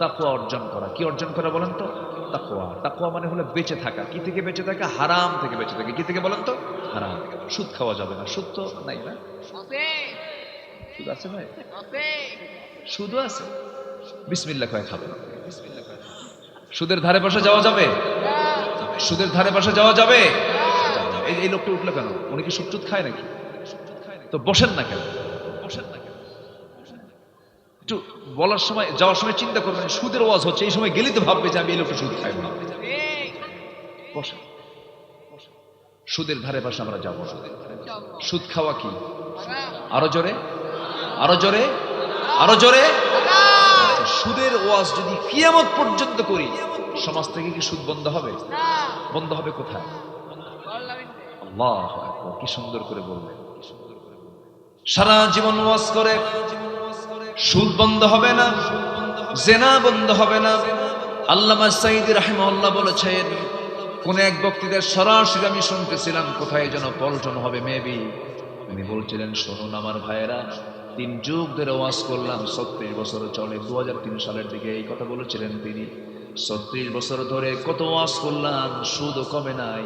তাকওয়া অর্জন করা। কি অর্জন করা বলেন তো? তাকওয়া। তাকওয়া মানে হলো বেঁচে থাকা। কি থেকে বেঁচে থাকা? হারাম থেকে বেঁচে থাকা। কি থেকে বলেন তো? হারাম। সুদ খাওয়া যাবে না। সুদ তো নাই না? সুদ আছে ভাই? সুদও আছে। বিসমিল্লাহ কয়ে খাবেন। সুদের ধারে পাশে যাওয়া যাবে? সুদের ধারে পাশে যাওয়া যাবে? এই লোকটা উঠলো কেন? উনি কি সুদ খায় নাকি? তো বসেন না কেন? একটু বলার সময়, যাওয়ার সময় চিন্তা করবেন, সুদের ওয়াজ হচ্ছে, এই সময় গেলেই তো ভাববে যে আমি এই লোকটা সুদ খাইব না। বসেন। সুদের ধারে পাশে আমরা যাবো না। সুদ খাওয়া কি? আরো জোরে, আরো জোরে, আরো জোরে। সুদের ওয়াজ যদি কিয়ামত পর্যন্ত করি, সমাজ থেকে কি সুদ বন্ধ হবে? বন্ধ হবে কোথায়? আল্লাহু আকবার, কি সুন্দর করে বললেন। সারা জীবন ওয়াজ করে সুদ বন্ধ হবে না, জেনা বন্ধ হবে না। আল্লামা সাঈদী রাহিমাহুল্লাহ বলেছেন, কোন এক বক্তৃতার সরাসরি আমি শুনতেছিলাম, কোথায় যেন পল্টন হবে মেবি, উনি বলছিলেন, শুনুন আমার ভাইয়েরা, 3 যুগ ধরে ওয়াজ করলাম, 36 বছর চলে, 2003 সালের দিকে এই কথা বলেছিলেন তিনি। 36 বছর ধরে কত ওয়াজ করলাম, সুদও কমে নাই,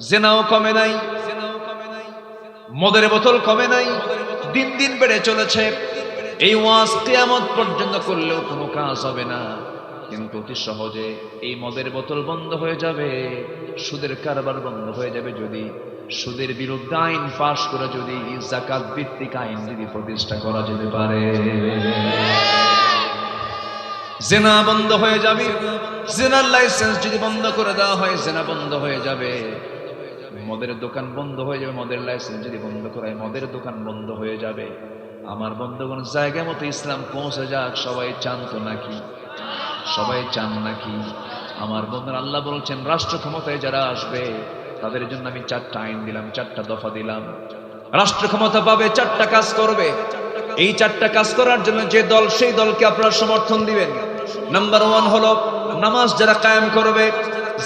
জেনাও কমে নাই, মদের বোতল কমে নাই, দিন দিন বেড়ে চলেছে। এই ওয়াজ কিয়ামত পর্যন্ত করলেও কোনো কাজ হবে না, কিন্তু অতি সহজে এই মদের বোতল বন্ধ হয়ে যাবে, সুদের কারবার বন্ধ হয়ে যাবে যদি সুদের বিরুদ্ধে আইন পাশ করে, যদি যাকাত ভিত্তিক আইন যদি প্রতিষ্ঠা করা যেতে পারে। জেনা বন্ধ হয়ে যাবে, জেনার লাইসেন্স যদি বন্ধ করে দেওয়া হয়, জেনা বন্ধ হয়ে যাবে। মদের দোকান বন্ধ হয়ে যাবে, মদের লাইসেন্স যদি বন্ধ করা হয়, মদের দোকান বন্ধ হয়ে যাবে। আমার বন্ধুগণ, জায়গা মতো ইসলাম পৌঁছে যাক। সবাই চান তো নাকি? সবাই চান নাকি? আমার বন্ধুরা, আল্লাহ বলছেন, রাষ্ট্র ক্ষমতায় যারা আসবে তাদের জন্য আমি 4টা আইন দিলাম, 4টা দফা দিলাম। রাষ্ট্র ক্ষমতা পাবে, 4টা কাজ করবে। এই 4টা কাজ করার জন্য যে দল, সেই দলকে আপনারা সমর্থন দিবেন। নাম্বার 1 হলো নামাজ যারা কায়েম করবে,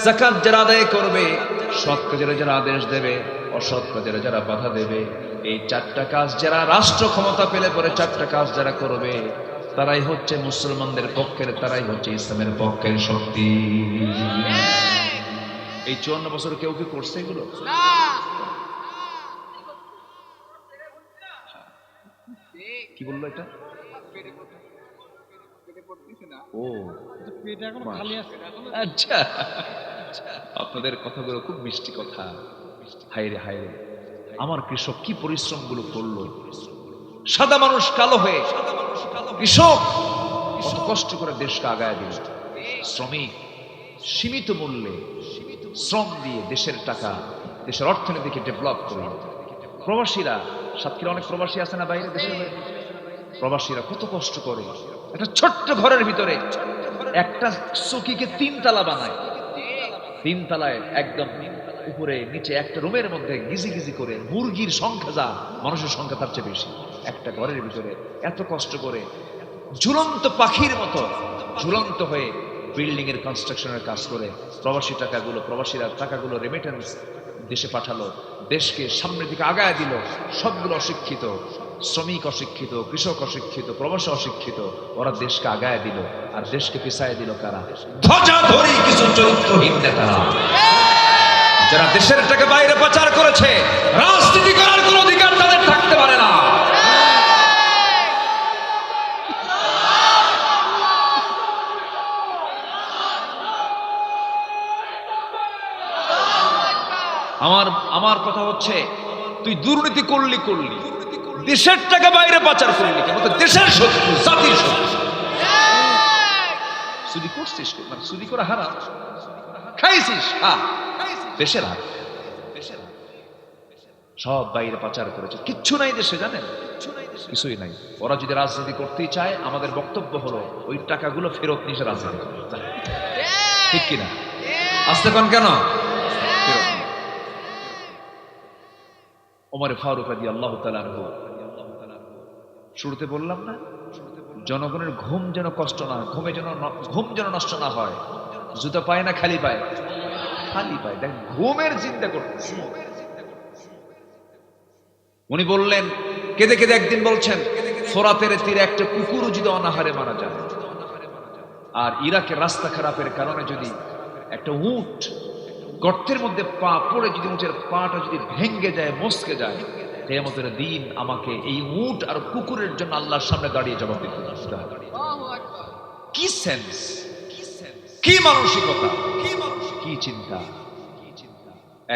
যাকাত যারা আদায় করবে, সৎ কাজের যারা আদেশ দেবে, অসৎ কাজের যারা বাধা দেবে। এই 4টা কাজ যারা রাষ্ট্র ক্ষমতা পেলে পরে 4টা কাজ যারা করবে, তারাই হচ্ছে মুসলমানদের পক্ষের, তারাই হচ্ছে ইসলামের পক্ষের শক্তি। এই 54 বছর কেউ কি করছে এগুলো? কি বললো এটা? ও আচ্ছা, আপনাদের কথাগুলো খুব মিষ্টি কথা। হাইরে হাইরে, আমার কৃষক কি পরিশ্রমগুলো করলো, সাদা মানুষ কালো হয়ে কৃষক কত কষ্ট করে দেশকে আগায় দিল। শ্রমিক সীমিত মূল্যে শ্রম দিয়ে দেশের টাকা, দেশের অর্থনীতিকে ডেভেলপ করে। প্রবাসীরা, সাতক্ষীরা অনেক প্রবাসী আছে না বাইরে, দেশের বাইরে, প্রবাসীরা কত কষ্ট করে একটা ছোট্ট ঘরের ভিতরে একটা চকিকে 3 তালা বানায়, 3 তালায় একদম উপরে নিচে একটা রুমের মধ্যে গিজি গিজি করে, মুরগির সংখ্যা যা মানুষের সংখ্যা তার চেয়ে বেশি, একটা ঘরের ভিতরে এত কষ্ট করে ঝুলন্ত পাখির মতো ঝুলন্ত হয়ে বিল্ডিং এর কনস্ট্রাকশনের কাজ করে প্রবাসীরা টাকাগুলো রেমিটেন্স দেশে পাঠালো, দেশকে সামনের দিকে আগায় দিল। সবগুলো অশিক্ষিত, শ্রমিক অশিক্ষিত, কৃষক অশিক্ষিত, প্রবাসী অশিক্ষিত, ওরা দেশকে আগায় দিল। আর দেশকে পিছায় দিল কারা? ধ্বজাধারী কিছু চরিত্রহীন নেতারা, যারা দেশের টাকা বাইরে পাচার করেছে। রাজনীতি করার কোন অধিকার তাদের থাকতে পারে না। আমার কথা হচ্ছে, তুই দুর্নীতি করলি, দেশের টাকা বাইরে পাচার করলি, কেন? দেশের শত্রু, জাতির শত্রু। চুরি করছিস, মানে চুরি করা হারাম, খাইছিস, দেশের হাত, সব বাইরে পাচার করেছে, কিচ্ছু নাই দেশে, জানেন? কিছুই নাই। ওরা যদি রাজনীতি করতেই চায়, আমাদের বক্তব্য হলো ওই টাকাগুলো ফেরত নিয়ে রাজনীতি করে, ঠিক কিনা? আসতে কোন কেন? ওমর ফারুক রাদিয়াল্লাহু তাআলা আনহু, শুরুতে বললাম না, জনগণের ঘুম যেন কষ্ট না হয়, ঘুম যেন নষ্ট না হয়। জুতা পায় না খালি পায়, দেখ ঘুমের চিন্তা করতেছে। উনি বললেন, কেঁদে কেঁদে একদিন বলছেন, ফোরাতের তীরে একটা কুকুরও যদি অনাহারে মারা যায়, আর ইরাকের রাস্তা খারাপের কারণে যদি একটা উট গর্তের মধ্যে পা পড়ে, যদি উটের পাটা যদি ভেঙ্গে যায়, মস্কে যায়, কিয়ামতের দিন আমাকে এই উট আর কুকুরের জন্য আল্লাহর সামনে দাঁড়িয়ে জবাব দিতে হবে। কি সেন্স, কি মানসিকতা, কি চিন্তা!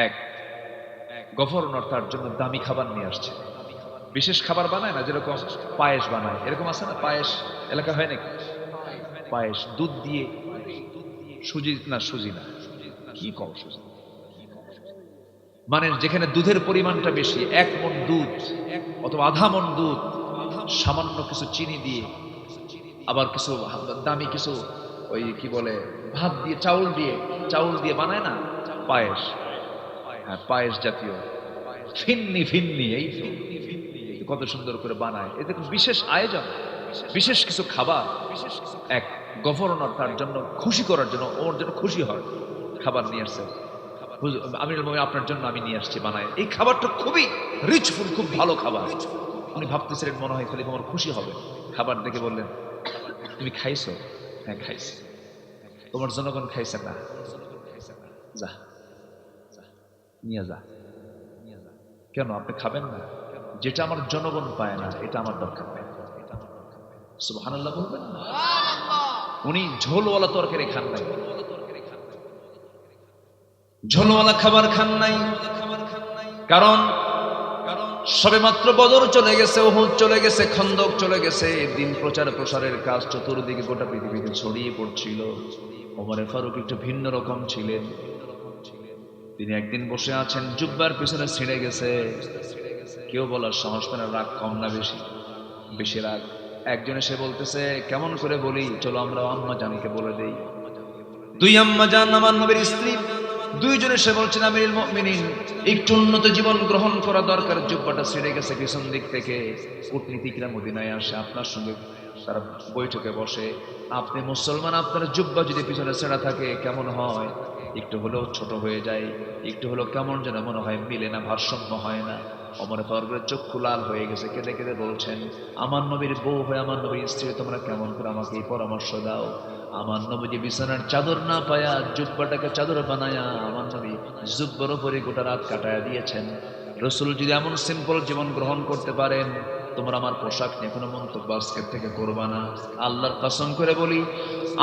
এক গভর্নর তার জন্য দামি খাবার নিয়ে আসছে, বিশেষ খাবার বানায় না, যেরকম পায়েস বানায়, এরকম আছে না? পায়েস এলাকা হয় নাকি? পায়েস দুধ দিয়ে, সুজি না, কি কম সুজি, মানে যেখানে দুধের পরিমাণটা বেশি, 1 মণ দুধ অথবা আধা মণ দুধ, সামান্য কিছু চিনি দিয়ে, আবার কিছু দামি কিছু ওই কি বলে ভাত দিয়ে, চাউল দিয়ে বানায় না পায়েস। হ্যাঁ, পায়েস জাতীয় ফিন্নি, এই কত সুন্দর করে বানায়। এ দেখুন, বিশেষ আয়োজন, বিশেষ কিছু খাবার। এক গভর্নর তার জন্য খুশি করার জন্য, ওর জন্য খুশি হয়, খাবার নিয়ে আসছে। আমিরুল মুমিনিন, আপনার জন্য আমি নিয়ে আসছি বানায়। এই খাবারটা খুবই রিচফুল, খুব ভালো খাবার। উনি ভাবতেছিলেন, মনে হয় খলিফা আমার খুশি হবে। খাবার দেখে বললেন, তুমি খাইছো? হ্যাঁ খাইছি। তোমার জনগণ খাইছে না? যা নিয়ে যা। কেন আপনি খাবেন না? যেটা আমার জনগণ পায় না, এটা আমার দরকার নেই। সুবহানাল্লাহ বলবেন না? উনি ঝোলওয়ালা তরকারি খান নাই, ঝোলওয়ালা খাবার খান নাই, কারণ সবে মাত্র বদর চলে গেছে, উহুদ চলে গেছে, খন্দক চলে গেছে, দিন প্রসারের কাজ চতুর্দিকে গোটা পৃথিবীতে ছড়িয়ে পড়ছিল। ওমর ফারুক একটু ভিন্ন রকম ছিলেন। তিনি একদিন বসে আছেন, জুব্বার পিছনে ছিঁড়ে গেছে। কেউ বলার সাহস পায় না, রাগ কম না বেশি? বেশি রাগ। একজন এসে বলতেছে, কেমন করে বলি, চলো আমরা আম্মা জানকে বলে দেই। 2 আম্মা জান আমার নবীর স্ত্রী, 2 জন এসে বলছেন, আমিরুল মুমিনিন একটু উন্নত জীবন গ্রহণ করা দরকার, জুব্বাটা ছিঁড়ে গেছে পিছন দিক থেকে। কূটনীতিকরা মদিনায় আসে, আপনার সঙ্গে তারা বৈঠকে বসে। আপনি মুসলমান, আপনার জুব্বা যদি পিছনে ছেঁড়া থাকে কেমন হয়? একটু হলেও ছোট হয়ে যায়, একটু হলেও কেমন যেন মনে হয়, মিলে না, ভারসাম্য হয় না। ওমর ফারুকের চক্ষু লাল হয়ে গেছে, কেঁদে কেঁদে বলছেন, আমার নবীর বউ হয়ে, আমার নবীর স্ত্রী, তোমরা কেমন করে আমাকে এই পরামর্শ দাও? আমার নবী বিছানার চাদর না পায়া জুব্বাটাকে চাদর বানায়া আমার নবী জুব্বার উপরে গোটা রাত কাটায়া দিয়েছেন। রাসূল যদি এমন সিম্পল জীবন গ্রহণ করতে পারেন, তোমরা আমার পোশাক নিয়ে কোনো মন্তব্য আজকের থেকে করবা না। আল্লাহর কসম করে বলি,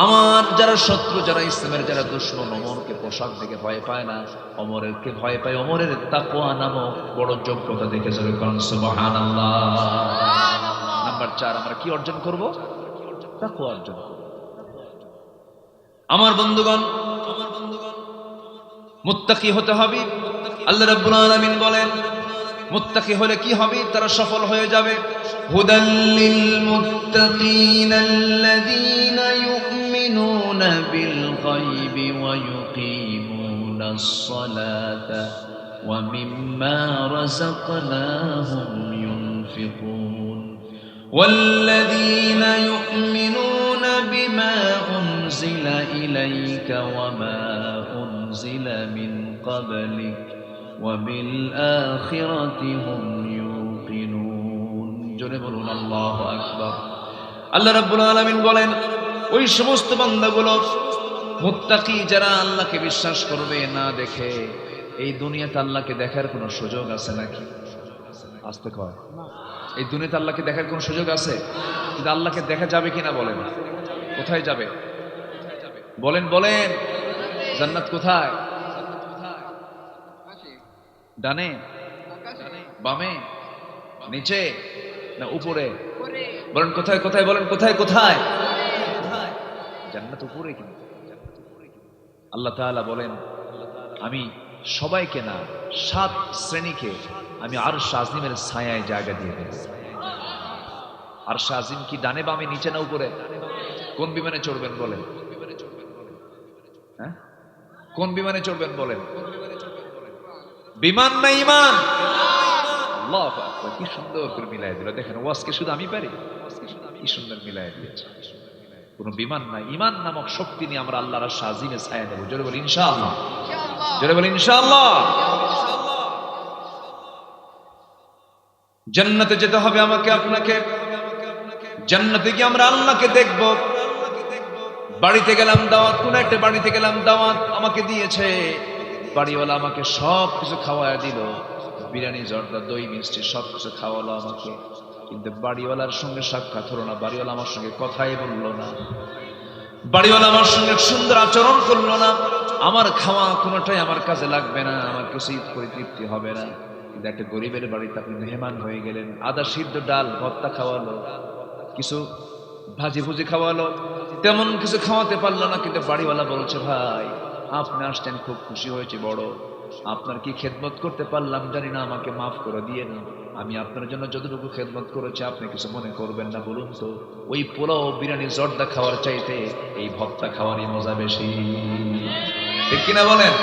আমার যারা শত্রু, যারা ইসলামের যারা দুশমন, ওমরকে পোশাক দেখে ভয় পায় না, ওমরেরকে ভয় পায় ওমরের তাকওয়া নামক বড় যোগ্যতা দেখে। জোরে বলুন সুবহানাল্লাহ। নাম্বার 4, আমরা কি অর্জন করব? তাকওয়া অর্জন করব। আমার বন্ধুগণ, মুত্তাকি হতে হবে। আল্লাহ রাব্বুল আলামিন বলেন, মুত্তাকি হলে কি হবে? তারা সফল হয়ে যাবে। হুদাল লিল মুত্তাকিন আল্লাযীনা ইউমিনুনা বিল গায়বি ওয়া ইউকিমুনাস সালাতা ওয়া মিম্মা রাযাকনাহুম ইউনফিকুন ওয়াল্লাযীনা ইউমিনুনা বিমা উনজিলা ইলাইকা ওয়া মা উনজিলা মিন ক্বাবলিক وبالآخرة هم يوقنون। জোরে বলুন আল্লাহু আকবার। আল্লাহ রাব্বুল আলামিন বলেন, ওই সমস্ত বান্দাগুলো মুত্তাকি যারা আল্লাহকে বিশ্বাস করবে না দেখে। এই দুনিয়াতে আল্লাহকে দেখার কোনো সুযোগ আছে নাকি? আসতে কয়, এই দুনিয়াতে আল্লাহকে দেখার কোনো সুযোগ আছে? কিন্তু আল্লাহকে দেখা যাবে কিনা বলেন? কোথায় যাবে বলেন? বলেন, জান্নাত কোথায়? ডানে, বামে, নিচে না উপরে? বলেন কোথায়? কোথায় বলেন? কোথায়? কোথায়? জান্নাত উপরে। কিন্তু আল্লাহ তাআলা বলেন, আমি সবাইকে না, 7 শ্রেণীকে আমি আরশ আজিমের ছায়ায় জায়গা দিয়ে দেব। আরশ আজিম কি ডানে, বামে, নিচে না উপরে? কোন বিমানে চড়বেন বলেন? হ্যাঁ, কোন বিমানে চড়বেন বলেন? বিমান না ইমান? আল্লাহু আকবার, কি সুন্দর করে মিলাই দিল। দেখেন, ওয়াজকে শুধু আমি পারি, কি সুন্দর মিলাই দিয়েছে। কোন বিমান না, ইমান নামক শক্তি নিয়ে আমরা আল্লাহর আরশ আজিমে ছায়া দেব। জোরে বলি ইনশাআল্লাহ। জোরে বলি ইনশাআল্লাহ। জান্নাতে যেতে হবে আমাকে আপনাকে। জান্নাতে গিয়ে আমরা আল্লাহকে দেখব। বাড়িতে গেলাম দাওয়াত, কোন একটা বাড়িতে গেলাম দাওয়াত আমাকে দিয়েছে, বাড়িওয়ালা আমাকে সব কিছু খাওয়ায় দিল, বিরিয়ানি, জর্দা, দই, মিষ্টি সব কিছু খাওয়ালো আমাকে। কিন্তু বাড়িওয়ালার সঙ্গে সাক্ষাৎ হলো না, বাড়িওয়ালা আমার সঙ্গে কথাই বললো না, বাড়িওয়ালা আমার সঙ্গে সুন্দর আচরণ করলো না। আমার খাওয়া কোনোটাই আমার কাজে লাগবে না, আমার কিছুই পরিতৃপ্তি হবে না। কিন্তু একটা গরিবের বাড়িতে আপনি মেহমান হয়ে গেলেন, আদা সিদ্ধ ডাল ভর্তা খাওয়ালো, কিছু ভাজি ভুজি খাওয়ালো, তেমন কিছু খাওয়াতে পারলো না। কিন্তু বাড়িওয়ালা বলছে, ভাই আপনি আসছেন, খুব খুশি হয়েছে বড়, আপনার কি খেদমত করতে পারলাম জানি না, আমাকে মাফ করে দিয়ে না। আমি আপনার জন্য যতটুকু খেদমত করেছি আপনি কিছু মনে করবেন না। বলুন তো, ওই পোলাও, বিরিয়ানি, জর্দা খাওয়ার চাইতে এই ভর্তা খাওয়ারই মজা বেশি, ঠিক কিনা বলেন?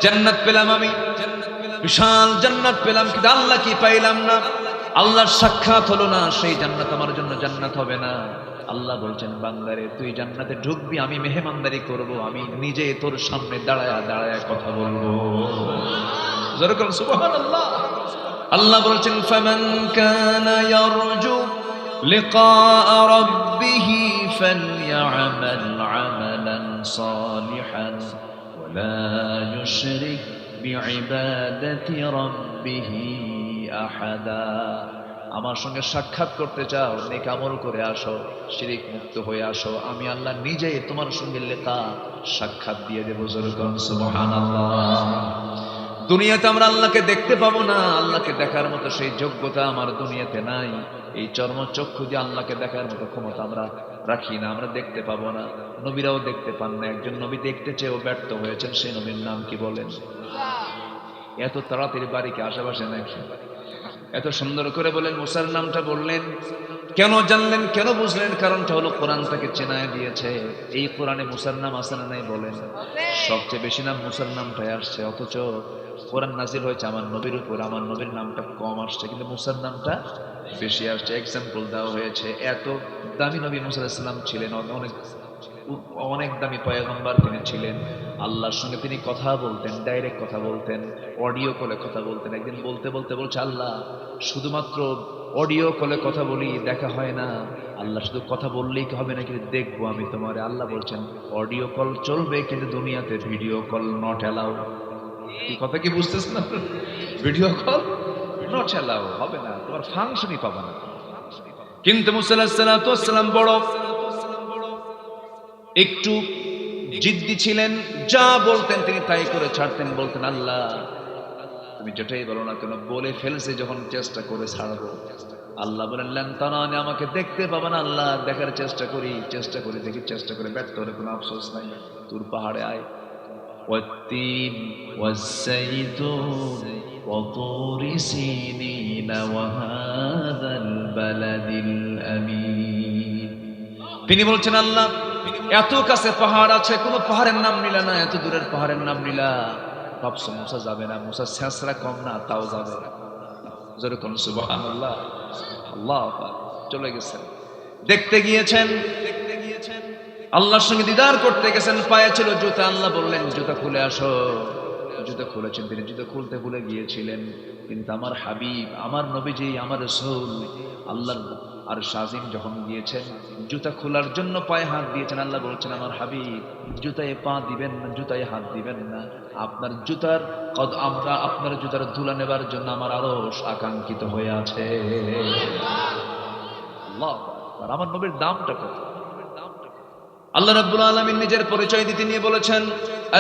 জান্নাত পেলাম আমি, বিশাল জান্নাত পেলাম, কিন্তু আল্লাহ কি পাইলাম না। আল্লাহর সাক্ষাৎ হলো না, সেই জান্নাত আমার জন্য জান্নাত হবে না। আল্লাহ বলছেন, বান্দারে তুই জান্নাতে ঢুকবি, আমি মেহমানদারি করব, আমি নিজে তোর সামনে দাঁড়ায় দাঁড়ায় কথা বলবো। যেরকম সুবহানাল্লাহ। আল্লাহ বলছেন, ফামান কানা ইয়ারজু লিকা রাব্বিহি ফালইআমাল আমালান সালিহান ওয়ালা ইউশরিক বিইবাদাতি রাব্বিহি আহাদা। আমার সঙ্গে সাক্ষাৎ করতে চাও, নেক আমল করে আসো, শিরিক মুক্ত হয়ে আসো, আমি আল্লাহ নিজে তোমার সঙ্গে লেখা সাক্ষাৎ দিয়ে দেবো। যেরকম সুবহানাল্লাহ। দুনিয়াতে আমরা আল্লাহকে দেখতে পাবো না, আল্লাহকে দেখার মতো সেই যোগ্যতা আমার দুনিয়াতে নাই। এই চর্মচক্ষু দিয়ে আল্লাহকে দেখার মতো ক্ষমতা আমরা রাখি না, আমরা দেখতে পাবো না। নবীরাও দেখতে পান না। একজন নবী দেখতে চেয়েও ব্যর্থ হয়েছেন, সেই নবীর নাম কি বলেন? এত তাড়াতাড়ি বাড়িকে আশেপাশে নাকি? এত সুন্দর করে বলেন, মুসার নামটা বললেন, কেন জানলেন, কেন বুঝলেন? কারণটা হলো কোরআন তাকে চেনায় দিয়েছে। এই কোরআনে মুসার নাম আছে না নাই বলেন? সবচেয়ে বেশি নাম মুসার নামটাই আসছে, অথচ কোরআন নাজিল হয়েছে আমার নবীর উপর, আমার নবীর নামটা কম আসছে, কিন্তু মুসার নামটা বেশি আসছে। এক্সাম্পল দেওয়া হয়েছে, এত দামি নবী মুসা আলাইহিস সালাম ছিলেন, অনেক দামি পয়গম্বর তিনি ছিলেন। আল্লাহর সঙ্গে তিনি কথা বলতেন, ডাইরেক্ট কথা বলতেন, অডিও কলে কথা বলতেন। একদিন বলতে বলতে বলছে, আল্লাহ শুধুমাত্র অডিও কলে কথা বলি, দেখা হয় না। আল্লাহ শুধু কথা বললেই হবে না, কিন্তু দেখবো আমি তোমারে। আল্লাহ বলছেন, অডিও কল চলবে, কিন্তু দুনিয়াতে ভিডিও কল নট অ্যালাউ। কি কথা কি বুঝতেছেন না? ভিডিও কল নট অ্যালাউ, হবে না, তোমার ফাংশনই পাবে না। কিন্তু মুসা আলাইহিস সালাতু ওয়াস সালাম বড় একটু জিদ্দি ছিলেন, যা বলতেন তিনি তাই করে ছাড়তেন। বলতেন, আল্লাহ তুমি যেটাই বলো না কেন, বলে ফেলছে যখন চেষ্টা করে ছাড়বো। আল্লাহ বলেন, লান তারানি, আমাকে দেখতে পাবেন। আল্লাহ দেখার চেষ্টা করি দেখি, চেষ্টা করে ব্যর্থ হলে কোনো আফসোস নাই। তুর পাহাড়ে আয়। ওয়াত্তিন ওয়াসসাইতুন ওয়া তুরি সিনিন ওয়া হাযাল বালাদিল আমিন। তিনি বলছেন, আল্লাহ এত কাছে পাহাড় আছে, কোন পাহাড়ের নাম নিলা না, এত দূরের পাহাড়ের নাম নিলা, ভাবছো মুসা যাবে না, মুসা ছেঁচড়া কম না, তাও যাবে। যেরকম সুবহানাল্লাহ, আল্লাহ চলে গেছেন, দেখতে গিয়েছেন, আল্লাহর সঙ্গে দিদার করতে গেছেন। পায়ে ছিল জুতা, আল্লাহ বললেন জুতা খুলে আসো। জুতা খুলেছেন, তিনি জুতা খুলতে ভুলে গিয়েছিলেন। কিন্তু আমার হাবিব, আমার নবীজি, আমার রাসূল আল্লাহর আর শাজিম যখন গিয়েছেন জুতা খোলার জন্য পায়ে হাত দিয়েছেন, আল্লাহ বলছেন, আমার হাবিব জুতায় পা দিবেন না, জুতায় হাত দিবেন না, আপনার জুতার আমরা আপনার জুতার ধুলা নেবার জন্য আমার আরশ আকাঙ্ক্ষিত হয়ে আছে। আল্লাহ, আর আমার নবীর দামটা কত! আল্লাহ রাব্বুল আলামিন নিজের পরিচয় দিতে নিয়ে বলেছেন,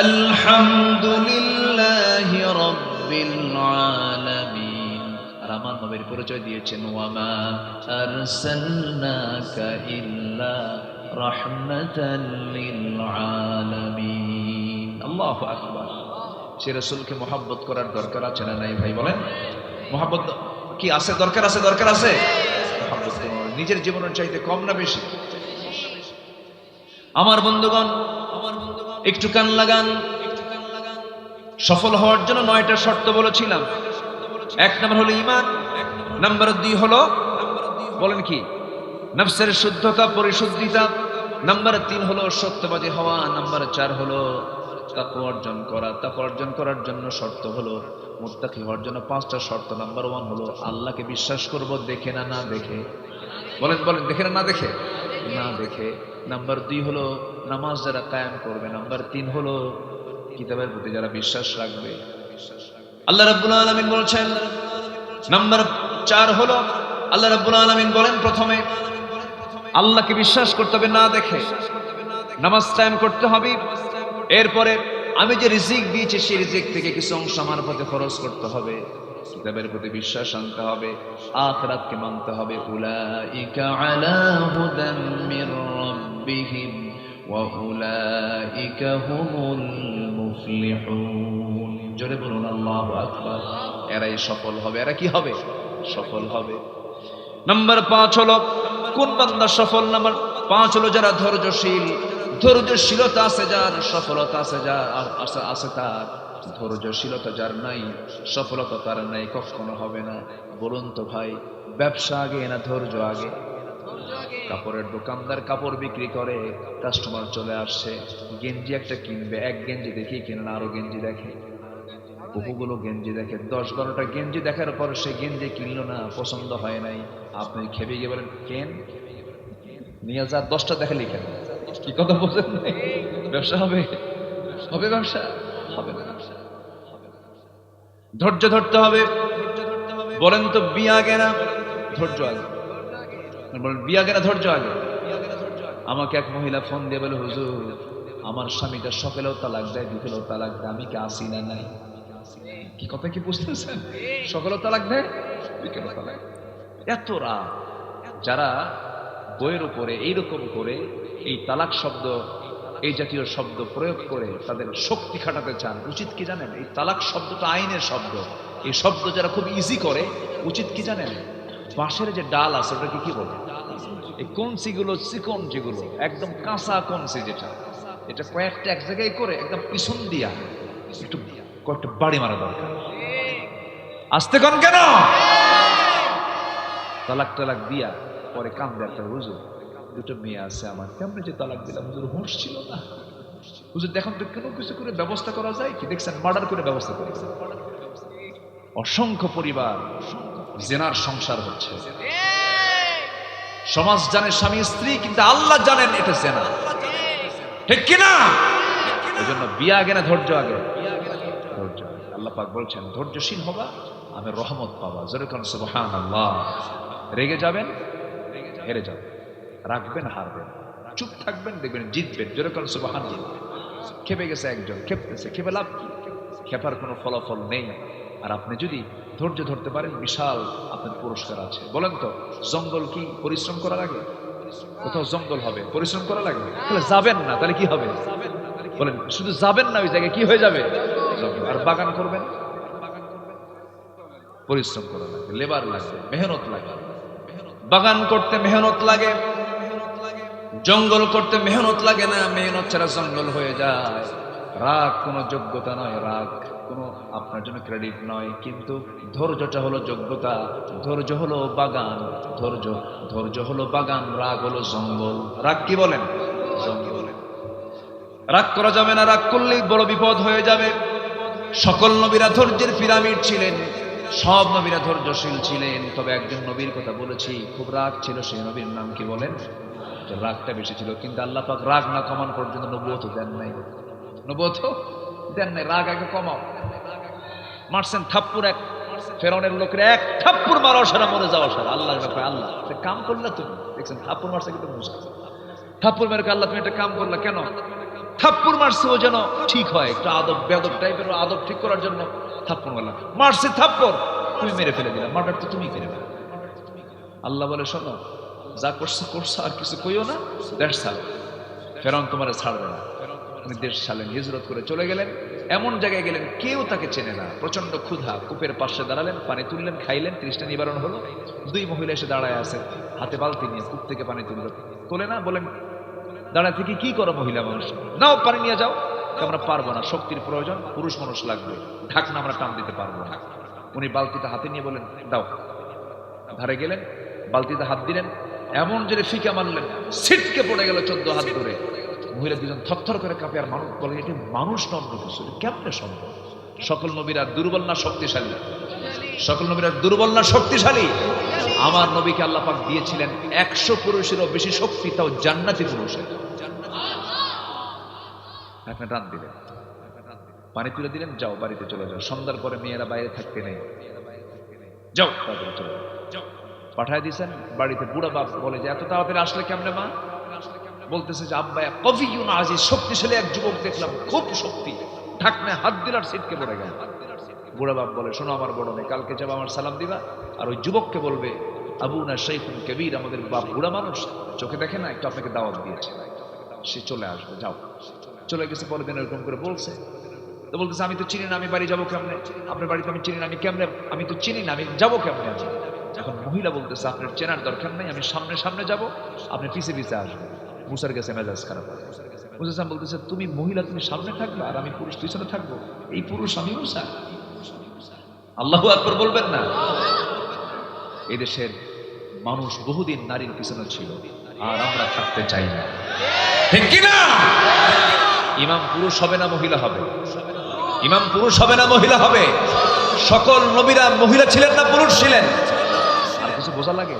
আলহামদুলিল্লাহি রাব্বিল আলামিন। আর আমার নবীর পরিচয় দিয়েছেন, ওয়ামা আরসালনাকা ইল্লা রাহমাতাল লিল আলামিন। আল্লাহু আকবার। সে রাসূলকে মহব্বত করার দরকার আছে না নাই ভাই? বলেন, মহব্বত কি আছে? দরকার আছে, দরকার আছে। মহব্বত নিজের জীবনের চাইতে কম না বেশি? আমার বন্ধুগণ, একটু কান লাগান। সফল হওয়ার জন্য 9টা শর্ত বলেছিলাম। 1 নম্বর হলো ঈমান, নাম্বার 2 হলো, বলেন কি, নফসের শুদ্ধতা, পরিশুদ্ধিতা, নাম্বার 3 হলো সত্যবাদী হওয়া, নাম্বার 4 হলো তাকওয়া অর্জন করা। তাকওয়া অর্জন করার জন্য শর্ত হলো মুত্তাকি হওয়ার জন্য 5টা শর্ত। নাম্বার 1 হলো আল্লাহকে বিশ্বাস করব, দেখে না, না দেখে। বলেন বলেন, দেখে না, না দেখে? না দেখে। নাম্বার 2 হলো নামাজ যারা কায়েম করবে। নাম্বার 3 হলো কিতাবের প্রতি যারা বিশ্বাস রাখবে। আল্লাহ রাব্বুল আলামিন বলছেন, নাম্বার 4 হলো আল্লাহ রাব্বুল আলামিন বলেন, প্রথমে আল্লাহকে বিশ্বাস করতে হবে না দেখে, নামাজ কায়েম করতে হবে। এরপরে আমি যে রিজিক দিয়েছি সেই রিজিক থেকে কিছু অংশ আমার পথে খরচ করতে হবে। কিতাবের প্রতি বিশ্বাস আনতে হবে, আখিরাতকে মানতে হবে। উলাইকা আলা হুদাম মির রাব্বিহিম ওয়া উলাইকা হুমুল মুফলিহুন। জোরে বলুন আল্লাহু আকবার। এরাই সফল হবে। এরা কি হবে? সফল হবে। নাম্বার 5 হলো কোন বান্দা সফল? নাম্বার 5 হলো যারা ধৈর্যশীল। ধৈর্যশীলতা আছে যার, সফলতা আছে যার, আছে তার। ধৈর্যশীলতা যার নাই, সফলতা তার নাই, কখনো হবে না। বলুন তো ভাই, ব্যবসা আগে না ধৈর্য আগে? কাপড়ের দোকানদার কাপড় বিক্রি করে, কাস্টমার চলে আসছে, গেঞ্জি একটা কিনবে, 1 গেঞ্জি দেখেই কেনে না, আরো গেঞ্জি দেখে, বহুগুলো গেঞ্জি দেখে, 10-12টা গেঞ্জি দেখার পর সে গেঞ্জি কিনলো না, পছন্দ হয় নাই। আপনি খেপে গিয়ে বলেন, কেন নিয়ে যা, 10টা দেখালি কেন? কি কথা বলছেন? ব্যবসা হবে? হবে ব্যবসা? হবে না। ধৈর্য ধরতে হবে। বলেন তো, বিয়ে আগে না ধৈর্য আগে? বলেন, বিয়ে আগে না ধৈর্য আগে? আমাকে এক মহিলা ফোন দিয়ে বলে, হুজুর আমার স্বামীটা সকালেও তালাক দেয়, বিকেলেও তালাক দেয়, আমি কি আসি না নাই? কি কথা কি বুঝতেছেন? সকালেও তালাক দেয়, বিকেলেও তালাক। এত রাত যারা বইয়ের উপরে এইরকম করে এই তালাক শব্দ, এই জাতীয় শব্দ প্রয়োগ করে তাদের শক্তি খাটাতে চান, উচিত কি জানেন? এই তালাক শব্দটা আইনের শব্দ। এই শব্দ যারা খুব ইজি করে, উচিত কি জানেন? বাঁশের যে ডাল আছে ওটাকে কি বলে? এই কঞ্চিগুলো, চিকন যেগুলো, একদম কাঁচা কঞ্চি যেটা, এটা কয়েকটা এক জায়গায় করে একদম পিছন দিয়া একটু কয়েকটা বাড়ি মারা দরকার। আসতে কন কেন? তালাক টালাক দিয়া পরে কান্দে একটা, হুজুর 2টো মেয়ে আছে আমার, কেমন যে তালাক দিলাম হুজুর, হুঁশ ছিল না। হুজুর দেখুন তো কোনো কিছু করে ব্যবস্থা করা যায় কি? দেখছেন মার্ডার করে ব্যবস্থা করেছে। অসংখ্য পরিবার জেনার সংসার হচ্ছে। সমাজ জানে স্বামী স্ত্রী, কিন্তু আল্লাহ জানেন এটা জেনা, ঠিক কিনা? ওই জন্য বিয়ে আগে না ধৈর্য আগে? ধৈর্য। আল্লাহ পাক বলছেন ধৈর্যশীল হবা আমি রহমত পাবা। জোরে কোন সুবহানাল্লাহ। রেগে যাবেন, হেরে যাবেন। রাখবেন, হারবেন। চুপ থাকবেন, দেখবেন জিতবেন। জোরে কোন সুবহানাল্লাহ। খেপে গেছে একজন, খেপতেছে, খেপে লাভ কি? খেপার কোনো ফলাফল নেই। আর আপনি যদি ধৈর্য ধরতে পারেন, বিশাল আপনার পুরস্কার আছে। বলেন তো, জঙ্গল কি পরিশ্রম করা লাগে? কোথাও জঙ্গল হবে, পরিশ্রম করা লাগে? তাহলে যাবেন না, তাহলে কি হবে? বলেন, শুধু যাবেন না, ওই জায়গায় কি হয়ে যাবে? জঙ্গল। আর বাগান করবেন, পরিশ্রম করা লাগে, লেবার লাগে, মেহনত লাগে। বাগান করতে মেহনত লাগে, জঙ্গল করতে মেহনত লাগে না। মেহনত ছাড়া জঙ্গল হয়ে যায়। রাগ কোনো যোগ্যতা নয়, রাগ কোনো আপনার জন্য ক্রেডিট নয়, কিন্তু ধৈর্যটা হলো যোগ্যতা। ধৈর্য হলো বাগান, ধৈর্য হলো বাগান, রাগ হলো জঙ্গল। রাগ কি বলেন? জঙ্গল। রাগ করা যাবে না, রাগ করলেই বড় বিপদ হয়ে যাবে। সকল নবীরা ধৈর্যের পিরামিড ছিলেন, সব নবীরা ধৈর্যশীল ছিলেন। তবে একজন নবীর কথা বলেছি, খুব রাগ ছিল, সেই নবীর নাম কি বলেন? রাগটা বেশি ছিল, কিন্তু আল্লাহ পাক রাগ না কমান পর্যন্ত নবুয়ত দেন নাই। নবুয়ত দেন নাই, রাগ আগে কমাও। মারছেন থাপ্পুর, এক ফেরাউনের লোকের এক থাপ্পুর মারো, সারা মরে যাওয়া সারা। আল্লাহ আল্লাহ কাম করলে তুমি দেখছেন, থাপ্পুর মারছে কিন্তু থাপ্পুর মেরে আল্লাহ তুমি একটা কাম করলা কেন? থাপ্পুর মারছে ও যেন ঠিক হয়, একটা আদব বেদব টাইপের আদব ঠিক করার জন্য থাপ্পুর মারলাম। মারছে থাপ্পর, তুমি মেরে ফেলে দিলাম, মার্ডার তো তুমি করে ফেলে। আল্লাহ বলে, শোনো, যা করছো করছো, আর কিছু কইও না, দেশ ছাড়ো। ফেরাউন তোমার ছাড়বে না। উনি দেশ ছাড়লেন, হিজরত করে চলে গেলেন। এমন জায়গায় গেলেন কেউ তাকে চেনে না। প্রচন্ড ক্ষুধা, কূপের পাশে দাঁড়ালেন, পানি তুললেন, খাইলেন, তৃষ্ণা নিবারণ হলো। দুই মহিলা এসে দাঁড়ায় আছে, হাতে বালতি নিয়ে কূপ থেকে পানি তুললো। তোলে না, বলেন দাঁড়ায় থেকে কি করো মহিলা মানুষ? নাও পানি নিয়ে যাও। আমরা পারবো না, শক্তির প্রয়োজন, পুরুষ মানুষ লাগবে, ঢাকনা আমরা টান দিতে পারবো না। উনি বালতিটা হাতে নিয়ে বলেন দাও। ধারে গেলেন, বালতিতে হাত দিলেন, এমন জোরে ফিকা মারলেন, ছিটকে পড়ে গেল 14 হাত ধরে। মহিলা দুজন থরথর করে কাঁপে। আর মানুষ বলে, এটি মানুষ নন্দ কিছু, কেমনে সম্ভব? সকল নবীরা দুর্বল না শক্তিশালী? সকল নবীরা দুর্বল না শক্তিশালী? আমার নবীকে আল্লাহ পাক দিয়েছিলেন 100 পুরুষেরও বেশি শক্তি, তাও জান্নাতি পুরুষের। আপনি টান দিলেন, পানি তুলে দিলেন, যাও বাড়িতে চলে যাও। সন্ধ্যার পরে মেয়েরা বাইরে থাকতে নেই, যাও তাড়াতাড়ি চলে যাও। পাঠায় দিয়েছেন বাড়িতে। বুড়া বাপ বলে যে এত তাড়াতাড়ি আসলে কেমনে মা? বলতেছে যে আব্বা কবিউন আজিজ, শক্তিশালী এক যুবক দেখলাম, খুব শক্তি, ঢাকনায় হাত দিল আর ছিটকে পড়ে গেল। বুড়া বাপ বলে, শোনো আমার বড় মেয়ে, কালকে যাবো আমার সালাম দিবা, আর ওই যুবককে বলবে আবুনা শাইখুন কবির, আমাদের বাপ বুড়া মানুষ, চোখে দেখে না, একটু আপনাকে দাওয়াত দিয়েছে, সে চলে আসবে, যাও। চলে গেছে। পরের দিন এরকম করে বলছে, তো বলতেছে আমি তো চিনি না, আমি বাড়ি যাবো কেমনে? আপনার বাড়িতে আমি চিনি না, আমি কেমনে, আমি তো চিনি না, আমি যাবো কেমনে? এখন মহিলা বলতেছে আপনার চেনার দরকার নেই, আমি সামনে সামনে যাবো, আপনি পিছে পিছে আসবেন। মুসার গেছে মেজাজ খারাপ। মুসা বলতেছে তুমি মহিলা, তুমি সামনে থাকবে আর আমি পুরুষ পিছনে থাকবো? এই পুরুষ আমি মুসা? আল্লাহু আকবার বলবেন না? এই দেশের মানুষ বহুদিন নারীর পিছনে ছিল, আর আমরা থাকতে চাই না, ঠিক কিনা? ইমাম পুরুষ হবে না মহিলা হবে? ইমাম পুরুষ হবে না মহিলা হবে? সকল নবীরা মহিলা ছিলেন না পুরুষ ছিলেন? আর কিছু বোঝা লাগে?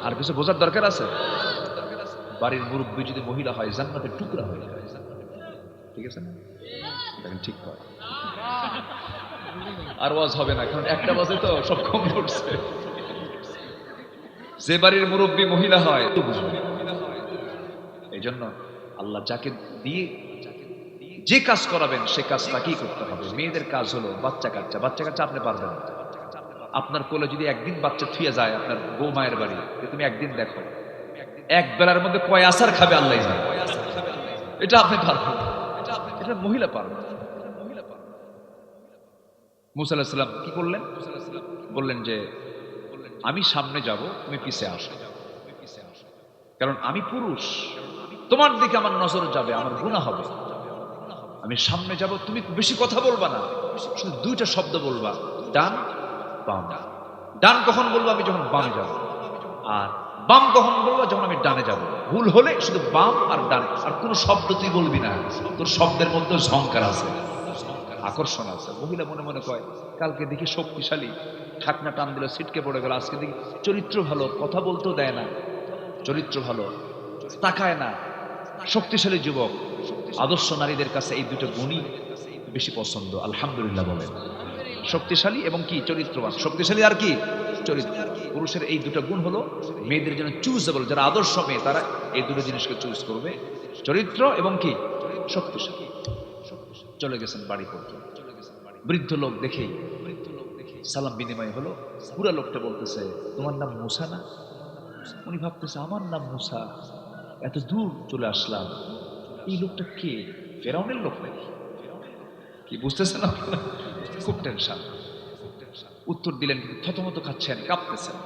আর কিছু বোঝার দরকার আছে? বাড়ির মুরব্বী যদি মহিলা হয়, জান্নাতের টুকরা হয়ে যায়। ঠিক আছে না? দেখেন ঠিক করে। আর ওয়াজ হবে না, কারণ একটা বাজে তো সব কম পড়ছে। যে বাড়ির মুরব্বী মহিলা হয় তো বুঝবে। এই জন্য আল্লাহ যাকে দিয়ে যে কাজ করাবেন সে কাজ তাকেই করতে হবে। মেয়েদের কাজ হলো বাচ্চা কাচ্চা। বাচ্চা কাচ্চা আপনি পারবেন না। আপনার কোলে যদি একদিন বাচ্চা থুয়ে যায় আপনার বউ মায়ের বাড়ি, তুমি একদিন দেখো, এক বেলার মধ্যে কয় আসার খাবে আল্লাহ জানে। এটা আপনি পারবেন, এটা মহিলা পারবেন। মুসা আলাইহিস সালাম কি করলেন? বললেন যে আমি সামনে যাব, তুমি পিছে আসো, কারণ আমি পুরুষ, তোমার দিকে আমার নজর যাবে, আমার গুনাহ হবে। আমি সামনে যাব, তুমি বেশি কথা বলবা না, শুধু দুইটা শব্দ বলবা, ডান বাম। ডান কখন বলবো? আমি যখন বামে যাব। আর বাম কখন বলবো? যখন আমি ডানে যাব। ভুল হলে শুধু বাম আর ডান, আর কোনো শব্দ তুই বলবি না। তোর শব্দের মধ্যে ঝংকার আছে, আকর্ষণ আছে। মহিলা মনে মনে কয় কালকে দেখি শক্তিশালী, ঢাকনা টান দিল, ছিটকে পড়ে গেল। আজকে দেখি চরিত্র ভালো, কথা বলতেও দেয় না, চরিত্র ভালো, তাকায় না, শক্তিশালী যুবক। আদর্শ নারীদের কাছে এই দুটো গুণই বেশি পছন্দ। আলহামদুলিল্লাহ বলেন। শক্তিশালী এবং কি চরিত্রবান। শক্তিশালী আর কি চরিত্র। পুরুষের এই দুটো গুণ হলো মেয়েদের জন্য চুজেবল, যারা আদর্শ মেয়ে তারা এই দুটো জিনিসকে চুজ করবে, চরিত্র এবং কি শক্তিশালী। চলে গেছেন বাড়ি পর্যন্ত। বৃদ্ধ লোক দেখেই সালাম বিনিময় হলো। পুরা লোকটা বলতেছে, তোমার নাম মুসা না? উনি ভাবতেছে আমার নাম মুসা, এত দূর চলে আসলাম, এই লোকটা কে? ফেরাউনের লোক নাকি? কি বুঝতেছেন আপনারা? খুব টেনশন। উত্তর দিলেন থতমত খাচ্ছেন, কাঁপতেছেন।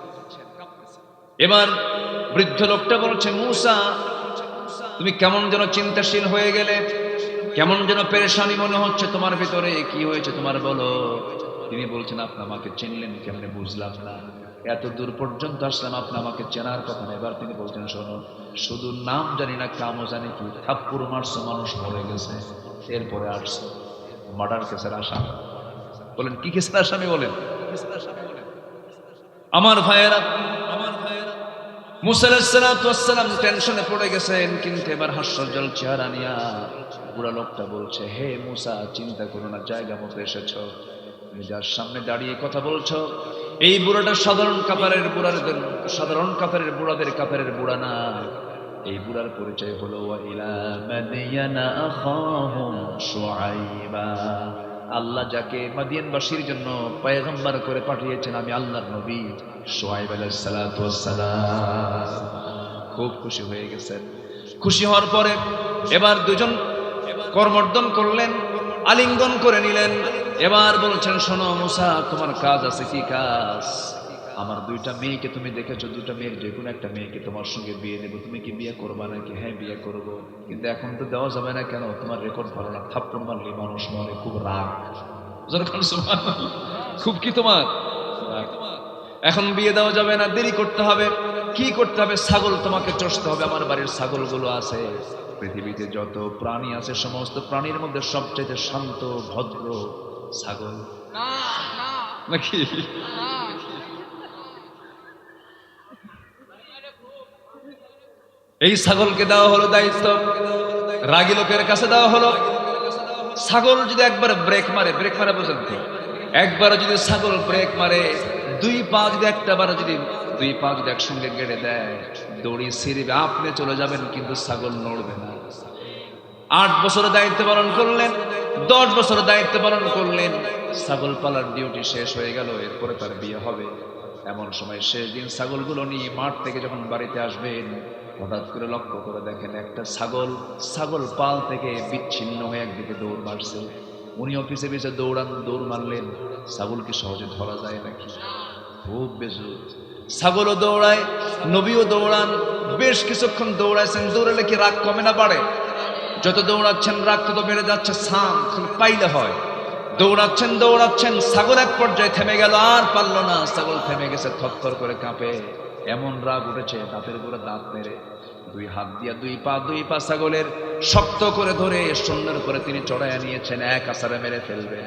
এবার বৃদ্ধ লোকটা বলছে, মুসা তুমি কেমন যেন চিন্তাশীল হয়ে গেলে, কেমন যেন পেরেশানি মনে হচ্ছে তোমার ভিতরে, কি হয়েছে তোমার বলো। তিনি বলছেন, আপনি আমাকে চিনলেন কেমনে বুঝলাম না, এত দূর পর্যন্ত আসলাম, আপনি আমাকে চেনার কথা না। এবার তিনি বলছেন, শোনো, শুধু নাম জানি না, কামও জানি কি, থাপ্পড় মারছো, মানুষ মরে গেছে, এরপরে আসছো মার্ডার কেসের আসামি। বলেন কি কেসের আসামি? বলেন আমার ভাইয়েরা। মুসা আলাইহিস সালাতু ওয়াস সালাম টেনশনে পড়ে গেছেন, কিন্তু এবার হাস্যজ্জ্বল চেহারা নিয়া বুড়া লোকটা বলছে, হে মুসা চিন্তা করো না, জায়গা মতো এসেছো। তুমি যার সামনে দাঁড়িয়ে কথা বলছো, এই বুড়াটা সাধারণ কাফেরের বুড়াদের কাফেরের বুড়া না। এই বুড়ার পরিচয় হলো ওয়া ইলা মাদিয়ানা আখাহুম শুআইবা। আল্লাহ যাকে মাদিয়ানবাসীর জন্য পয়গম্বর করে পাঠিয়েছেন, আমি আল্লাহর নবী শুআইব আলাইহিস সালাতু ওয়াস সালাম। খুব খুশি হয়ে গেছেন। খুশি হওয়ার পরে এবার দুজন করমর্দন করলেন, আলিঙ্গন করে নিলেন। এবার বলছেন, শোনো মুসা, তোমার কাজ আছে। কি কাজ? আমার দুইটা মেয়েকে তুমি দেখেছো, দুইটা মেয়ের যে কোনো একটা মেয়েকে তোমার সঙ্গে বিয়ে দেবো, তুমি কি বিয়ে করবা নাকি? হ্যাঁ বিয়ে করবো, কিন্তু এখন তো দেওয়া যাবে না। কেন? তোমার রেকর্ড ভালো না, থাপ্পড় মারলে মানুষ মরে, খুব রাগ। খুব কি তোমার রাগ। এখন বিয়ে দেওয়া যাবে না, দেরি করতে হবে। কি করতে হবে? ছাগল তোমাকে চষতে হবে। আমার বাড়ির ছাগলগুলো আছে, পৃথিবীতে যত প্রাণী আছে সমস্ত প্রাণীর মধ্যে সবচেয়ে শান্ত ভদ্র ছাগল নাকি? এই ছাগলকে দেওয়া হলো দায়িত্ব, রাগী লোকের কাছে দেওয়া হলো। ছাগল যদি একবার ব্রেক মারে বোঝেন তো, একবার যদি ছাগল ব্রেক মারে, দুই পা যদি একসঙ্গে গেড়ে দেয়, দড়ি ছিঁড়বে, আপনি চলে যাবেন কিন্তু ছাগল নড়বে না। 8 বছরের দায়িত্ব পালন করলেন, 10 বছরের দায়িত্ব পালন করলেন, ছাগল পালার ডিউটি শেষ হয়ে গেল। এরপরে তার বিয়ে হবে। এমন সময় শেষ দিন ছাগলগুলো নিয়ে মাঠ থেকে যখন বাড়িতে আসবেন, হঠাৎ করে লক্ষ্য করে দেখেন একটা ছাগল পাল থেকে বিচ্ছিন্ন হয়ে একদিকে দৌড় মারছে। উনি অফিসে পিছে দৌড় মারলেন। ছাগলকে সহজে ধরা যায় নাকি? খুব বেশি। ছাগলও দৌড়ায়, নবীও দৌড়ান। বেশ কিছুক্ষণ দৌড়াইছেন। দৌড়ালে কি রাগ কমে না বাড়ে? যত দৌড়াচ্ছেন রাগ তত বেড়ে যাচ্ছে। পাইলে হয়। দৌড়াচ্ছেন, ছাগল এক পর্যায়ে থেমে গেল, আর পারল না। ছাগল থেমে গেছে, থরথর করে কাঁপে, এমন রাগ উঠেছে, দাঁতের উপরে দাঁত মেরে দুই হাত দিয়া দুই পা ছাগলের শক্ত করে ধরে শূন্যের উপরে তিনি চড়াইয়া নিয়েছেন, এক আছাড়ে মেরে ফেলবে।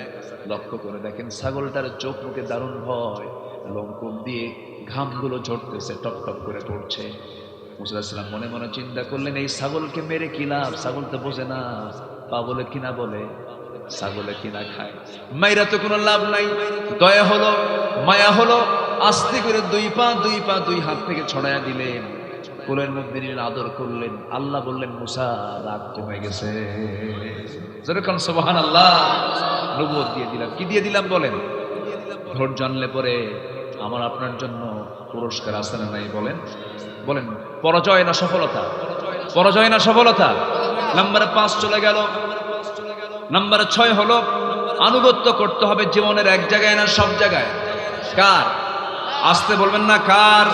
লক্ষ্য করে দেখেন ছাগলটার চোখ মুখে দারুণ ভয়, লোমকূপ দিয়ে ঘামগুলো ঝরতেছে, টপ টপ করে পড়ছে। মুসা আলাইহিস সালাম মনে মনে চিন্তা করলেন, এই ছাগলকে মেরে কি লাভ? ছাগল তো বোঝে না, পা বলে কিনা বলে, ছাগলে কিনা খায়, মাইরা তো কোনো লাভ নাই। দয়া হলো, মায়া হলো, আস্তে করে দুই হাত থেকে ছড়াইয়া দিলেন, কোলের মধ্যে নিলেন, আদর করলেন। আল্লাহ বললেন, মুসা রাগ কমে গেছে। যেরকম সুবহানাল্লাহ, নবুয়ত দিয়ে দিলাম। কি দিয়ে দিলাম বলেন? ধৈর্য আনলে পরে আমার আপনার জন্য পুরস্কার আছে না নাই? বলেন পরাজয় না সফলতা? পরাজয় না সফলতা? নাম্বার 5 চলে গেল। নাম্বার 6 হলো আনুগত্য করতে হবে জীবনের এক জায়গায় না সব জায়গায়। কার? আসতে বলবেন না, কার?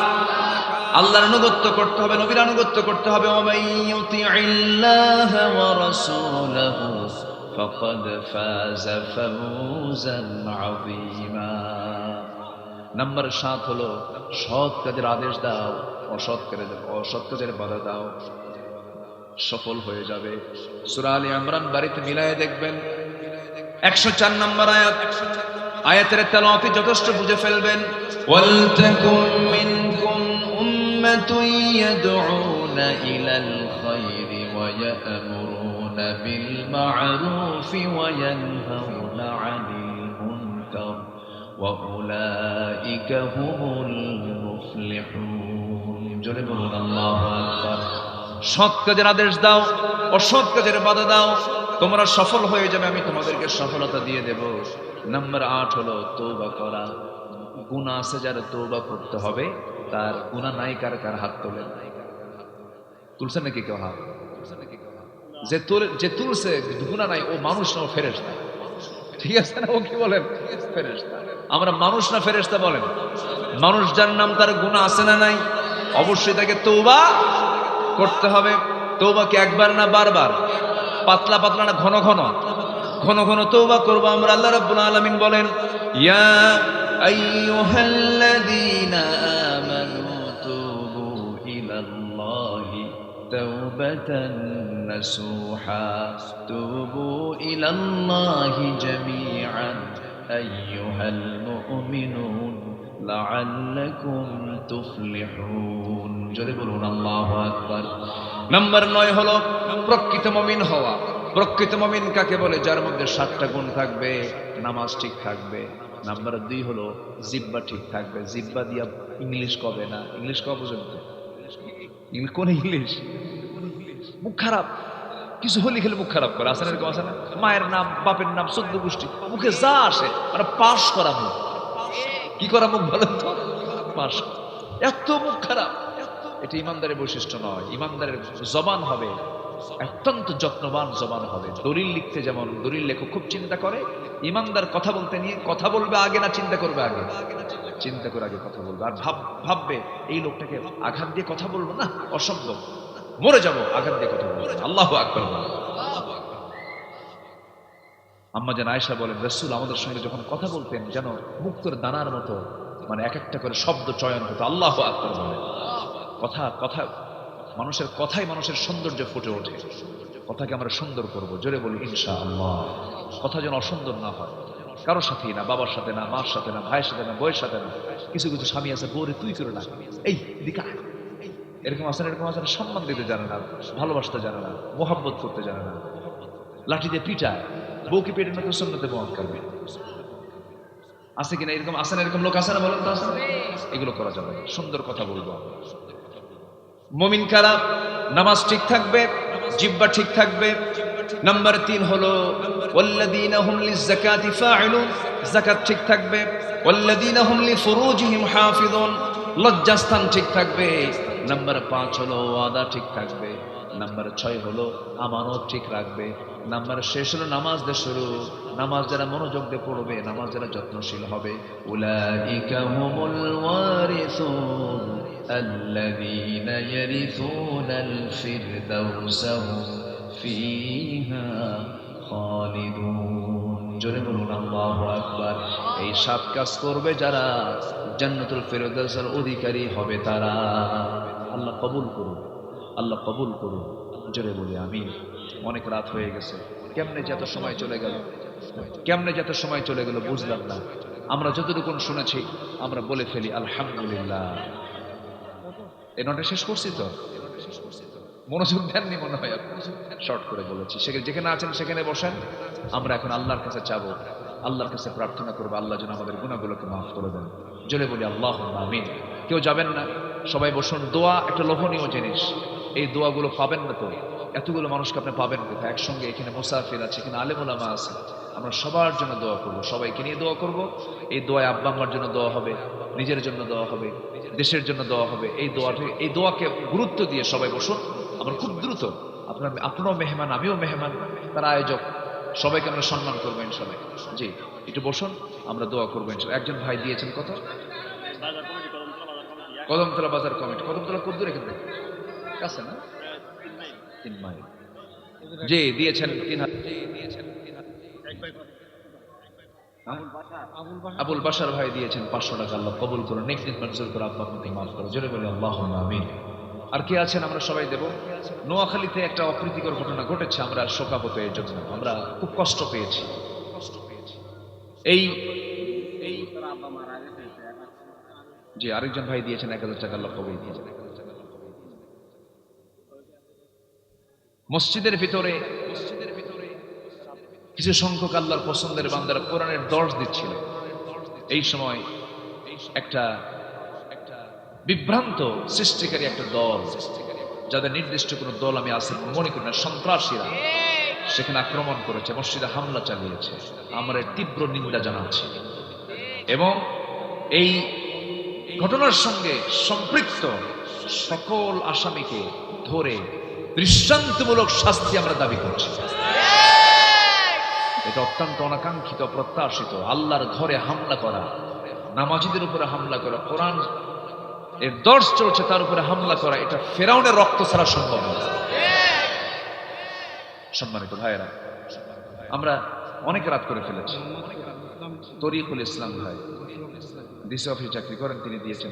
আল্লাহর আনুগত্য করতে হবে, নবীর আনুগত্য করতে হবে। ওয়ামাইয়ুতিইল্লাহা ওয়া রাসূলাহু ফাকাদ ফাযা ফাওজান আযীমা। নাম্বার 7 হলো সৎ কাজের আদেশ দাও, অসৎ কাজের বাধা দাও, সফল হয়ে যাবে। সূরা আলে ইমরান বাড়িতে মিলায়ে দেখবেন, 104 নম্বর আয়াত। আয়াতের তেলাওয়াতে যথেষ্ট বুঝে ফেলবেন। ওয়ালতাকুম মিনকুম উম্মাতুন ইয়াদউনা ইলাল খায়রি ওয়া ইয়া'মুরুনা বিল মা'রুফি ওয়া ইয়ানহাউনা আনিল মুনকার وأولئك هم المفلحون জোরে বলুন আল্লাহু আকবার। সৎ কাজের আদেশ দাও, অসৎ কাজের বাধা দাও, তোমরা সফল হয়ে যাবে, আমি তোমাদেরকে সফলতা দিয়ে দেব। নাম্বার 8 হলো তওবা করা। গুনাহ আছে যারা তওবা করতে হবে, তার গুনাহ নাই কার কার হাত তোলেন? তুলছেন নাকি কেউ হাত? যে তুলছে গুনাহ নাই, ও মানুষ না, ও ফেরেশতা। ঠিক আছে না? ও কি বলেন? ফেরেশতা। আমরা মানুষ না ফেরেশতা বলেন? মানুষ যার নাম, তার গুনাহ আছে না নাই? অবশ্যই তাকে তওবা করতে হবে। তওবা কি একবার না বারবার? পাতলা পাতলা না ঘন ঘন? ঘন ঘন তওবা করব আমরা। আল্লাহ রাব্বুল আলামিন বলেন, ইয়া আইয়ুহাল্লাযীনা আমানু তুবু ইলাল্লাহি তাওবাতান নাসুহা তুবু ইলাল্লাহি জামিআন আইয়ুহাল মুমিনুন লাআল্লাকুম তুফলিহুন। জোরে বলুন আল্লাহু আকবার। নাম্বার 9 হলো প্রকৃত মুমিন হওয়া। প্রকৃত মুমিন কাকে বলে? যার মধ্যে 7টা গুণ থাকবে, নামাজ ঠিক থাকবে। নাম্বার 2 হলো জিহ্বা ঠিক থাকবে। জিহ্বা দিয়া ইংলিশ কবে না? ইংলিশ কবে পর্যন্ত? কোন ইংলিশ? মুখ খারাপ, কিছু হলি খেলে মুখ খারাপ করে। আসেন এরকম? আছে না? মায়ের নাম, বাপের নাম, 14 গোষ্ঠী, মুখে যা আসে মানে পাশ করা মুখ। কি করা মুখ বলেন তো? পাশ। এত মুখ খারাপ, এটা ইমানদারের বৈশিষ্ট্য নয়। ইমানদারের জবান হবে অত্যন্ত যত্নবান জবান হবে। দলিল লিখতে যেমন দলিল লেখক খুব চিন্তা করে, ইমানদার কথা বলতে নিয়ে কথা বলবে আগে না চিন্তা করবে আগে? চিন্তা করে আগে কথা বলবে। আর ভাববে এই লোকটাকে আঘাত দিয়ে কথা বলবো না, অসম্ভব, মরে যাবো, আঘাত দিয়ে কথা বলবো। আল্লাহু আকবার। আম্মা জান আয়েশা বলেন, রাসূল আমাদের সঙ্গে যখন কথা বলতেন যেন মুক্তোর দানার মতো মানে এক একটা করে শব্দ চয়ন হতো। আল্লাহু আকবার বলেন। কথা মানুষের কথাই মানুষের সৌন্দর্য ফুটে ওঠে। কথাকে আমরা সুন্দর করব, জোরে বলি ইনশাআল্লাহ। কথা যেন অসুন্দর না হয়, কারোর সাথেই না, বাবার সাথে না, মার সাথে না, ভাইয়ের সাথে না, বউয়ের সাথে না। কিছু কিছু স্বামী আছে, বউরে তুই করে না, এই দিকা, এরকম আছে না, এরকম আছে না। সম্মান দিতে জানে না, ভালোবাসতে জানে না, মোহাব্বত করতে জানে না, লাঠি দিয়ে পিটায়। বউকে পেটে না তো সুন্নতে মুআফ করবে। আছে কিনা এরকম? আছে না এরকম লোক? আছে না বলেন তো? আছে? এগুলো করা যাবে না। সুন্দর কথা বলবো। মুমিন কারা? নামাজ ঠিক থাকবে, জিহ্বা ঠিক থাকবে। নাম্বার 3 হলো ওয়াল্লাযীনা হুম লিয-যাকাতি ফাঈলুন। যাকাত ঠিক থাকবে। ওয়াল্লাযীনা হুম লিফুরুজিহিম হাফিযুন। লজ্জাস্থান ঠিক থাকবে। নাম্বার 5 হলো ওয়াদা ঠিক থাকবে। নাম্বার 6 হলো আমানত ঠিক রাখবে। নাম্বার শেষ হলো নামাজ দিয়ে শুরু। নামাজ যারা মনোযোগ দিয়ে পড়বে, নামাজ যারা যত্নশীল হবে, উলাইকা হুমুল ওয়ারিসুন আল্লাযীনা ইয়ারিসুনাল ফিরদাউসা হুম ফিহা খালিদুন। জোরে বলুন আল্লাহু আকবার। এই 7 কাজ করবে যারা, জান্নাতুল ফিরদাউসের অধিকারী হবে তারা। আল্লাহ কবুল করুন, আল্লাহ কবুল করুন। জোরে বলি আমিন। অনেক রাত হয়ে গেছে, কেমনে যে এত সময় চলে গেল, কেমনে যে এত সময় চলে গেল বুঝলাম না। আমরা যতটুকু শুনেছি আমরা বলে ফেলি আলহামদুলিল্লাহ। এই নটা শেষ করছি তো? মনোযোগ দেননি মনে হয়, শর্ট করে বলেছি। যেখানে আছেন সেখানে বসেন। আমরা এখন আল্লাহর কাছে চাবো, আল্লাহর কাছে প্রার্থনা করবো আল্লাহ যেন আমাদের গুনাহগুলোকে মাফ করে দেন। জোরে বলি আল্লাহুম্মা আমিন। কেউ যাবেন না, সবাই বসুন। দোয়া একটা লোভনীয় জিনিস, এই দোয়াগুলো পাবেন না তো? এতগুলো মানুষকে আপনি পাবেন কোথায়? একসঙ্গে এখানে মুসাফির আছে, এখানে আলেম ওলামা আছে। আমরা সবার জন্য দোয়া করব, সবাইকে নিয়ে দোয়া করব। এই দোয়ায় আব্বা আম্মার জন্য দোয়া হবে, নিজের জন্য দোয়া হবে, দেশের জন্য দোয়া হবে। এই দোয়াকে গুরুত্ব দিয়ে সবাই বসুন। আমরা খুব দ্রুত, আপনারাও মেহমান, আমিও মেহমান, তারা আয়োজক, সবাইকে আমরা সম্মান করবো ইনশাআল্লাহ। জি, একটু বসুন, আমরা দোয়া করবো ইনশাআল্লাহ। একজন ভাই দিয়েছেন কত? কদমতলা বাজার কমিটি। কদমতলা কত দূর এখান থেকে? কাছে না? 3 মাইল। জি, দিয়েছেন 3000। আবুল বাশার ভাই দিয়েছেন 500 টাকা। আল্লাহ কবুল করুন, নেক মঞ্জুর করে, আব্বা আম্মাকে মাফ করুন। জোরে বলি আল্লাহুম্মা আমিন। আর কে আছেন? আমরা সবাই দেব। নোয়াখালীতে একটা অপ্রীতিকর ঘটনা ঘটেছে, আমরা শোকাহত এর জন্য, আমরা খুব কষ্ট পেয়েছি। এই জি, আরেকজন ভাই দিয়েছেন 1000 টাকা। আল্লাহ কবুল করুন। মসজিদের ভিতরে কিছু সংখ্যক আল্লাহর পছন্দের বান্দারা কোরআনের দর্শ দিচ্ছিল। এই সময় একটা বিভ্রান্ত সৃষ্টিকারী একটা দল, যাদের নির্দিষ্ট কোনো দল আমি আছে মনে করি না, সন্ত্রাসীরা সেখানে আক্রমণ করেছে, মসজিদে হামলা চালিয়েছে। আমরা এর তীব্র নিন্দা জানাচ্ছি এবং এই ঘটনার সঙ্গে সম্পৃক্ত সকল আসামিকে ধরে দৃষ্টান্তমূলক শাস্তি আমরা দাবি করছি। এটা অত্যন্ত অনাকাঙ্ক্ষিত, প্রত্যাশিত। আল্লাহর ঘরে হামলা করা, নামাজীদের উপরে হামলা করা, কোরআন এর দর্শ চলছে তার উপরে হামলা করা, এটা ফেরাউনের রক্ত ছাড়া সম্ভব না। সম্মানিত ভাইয়েরা, আমরা অনেক রাত করে ফেলেছি। তরিকুল ইসলাম ভাই ডিসি অফিসে চাকরি করেন, তিনি দিয়েছেন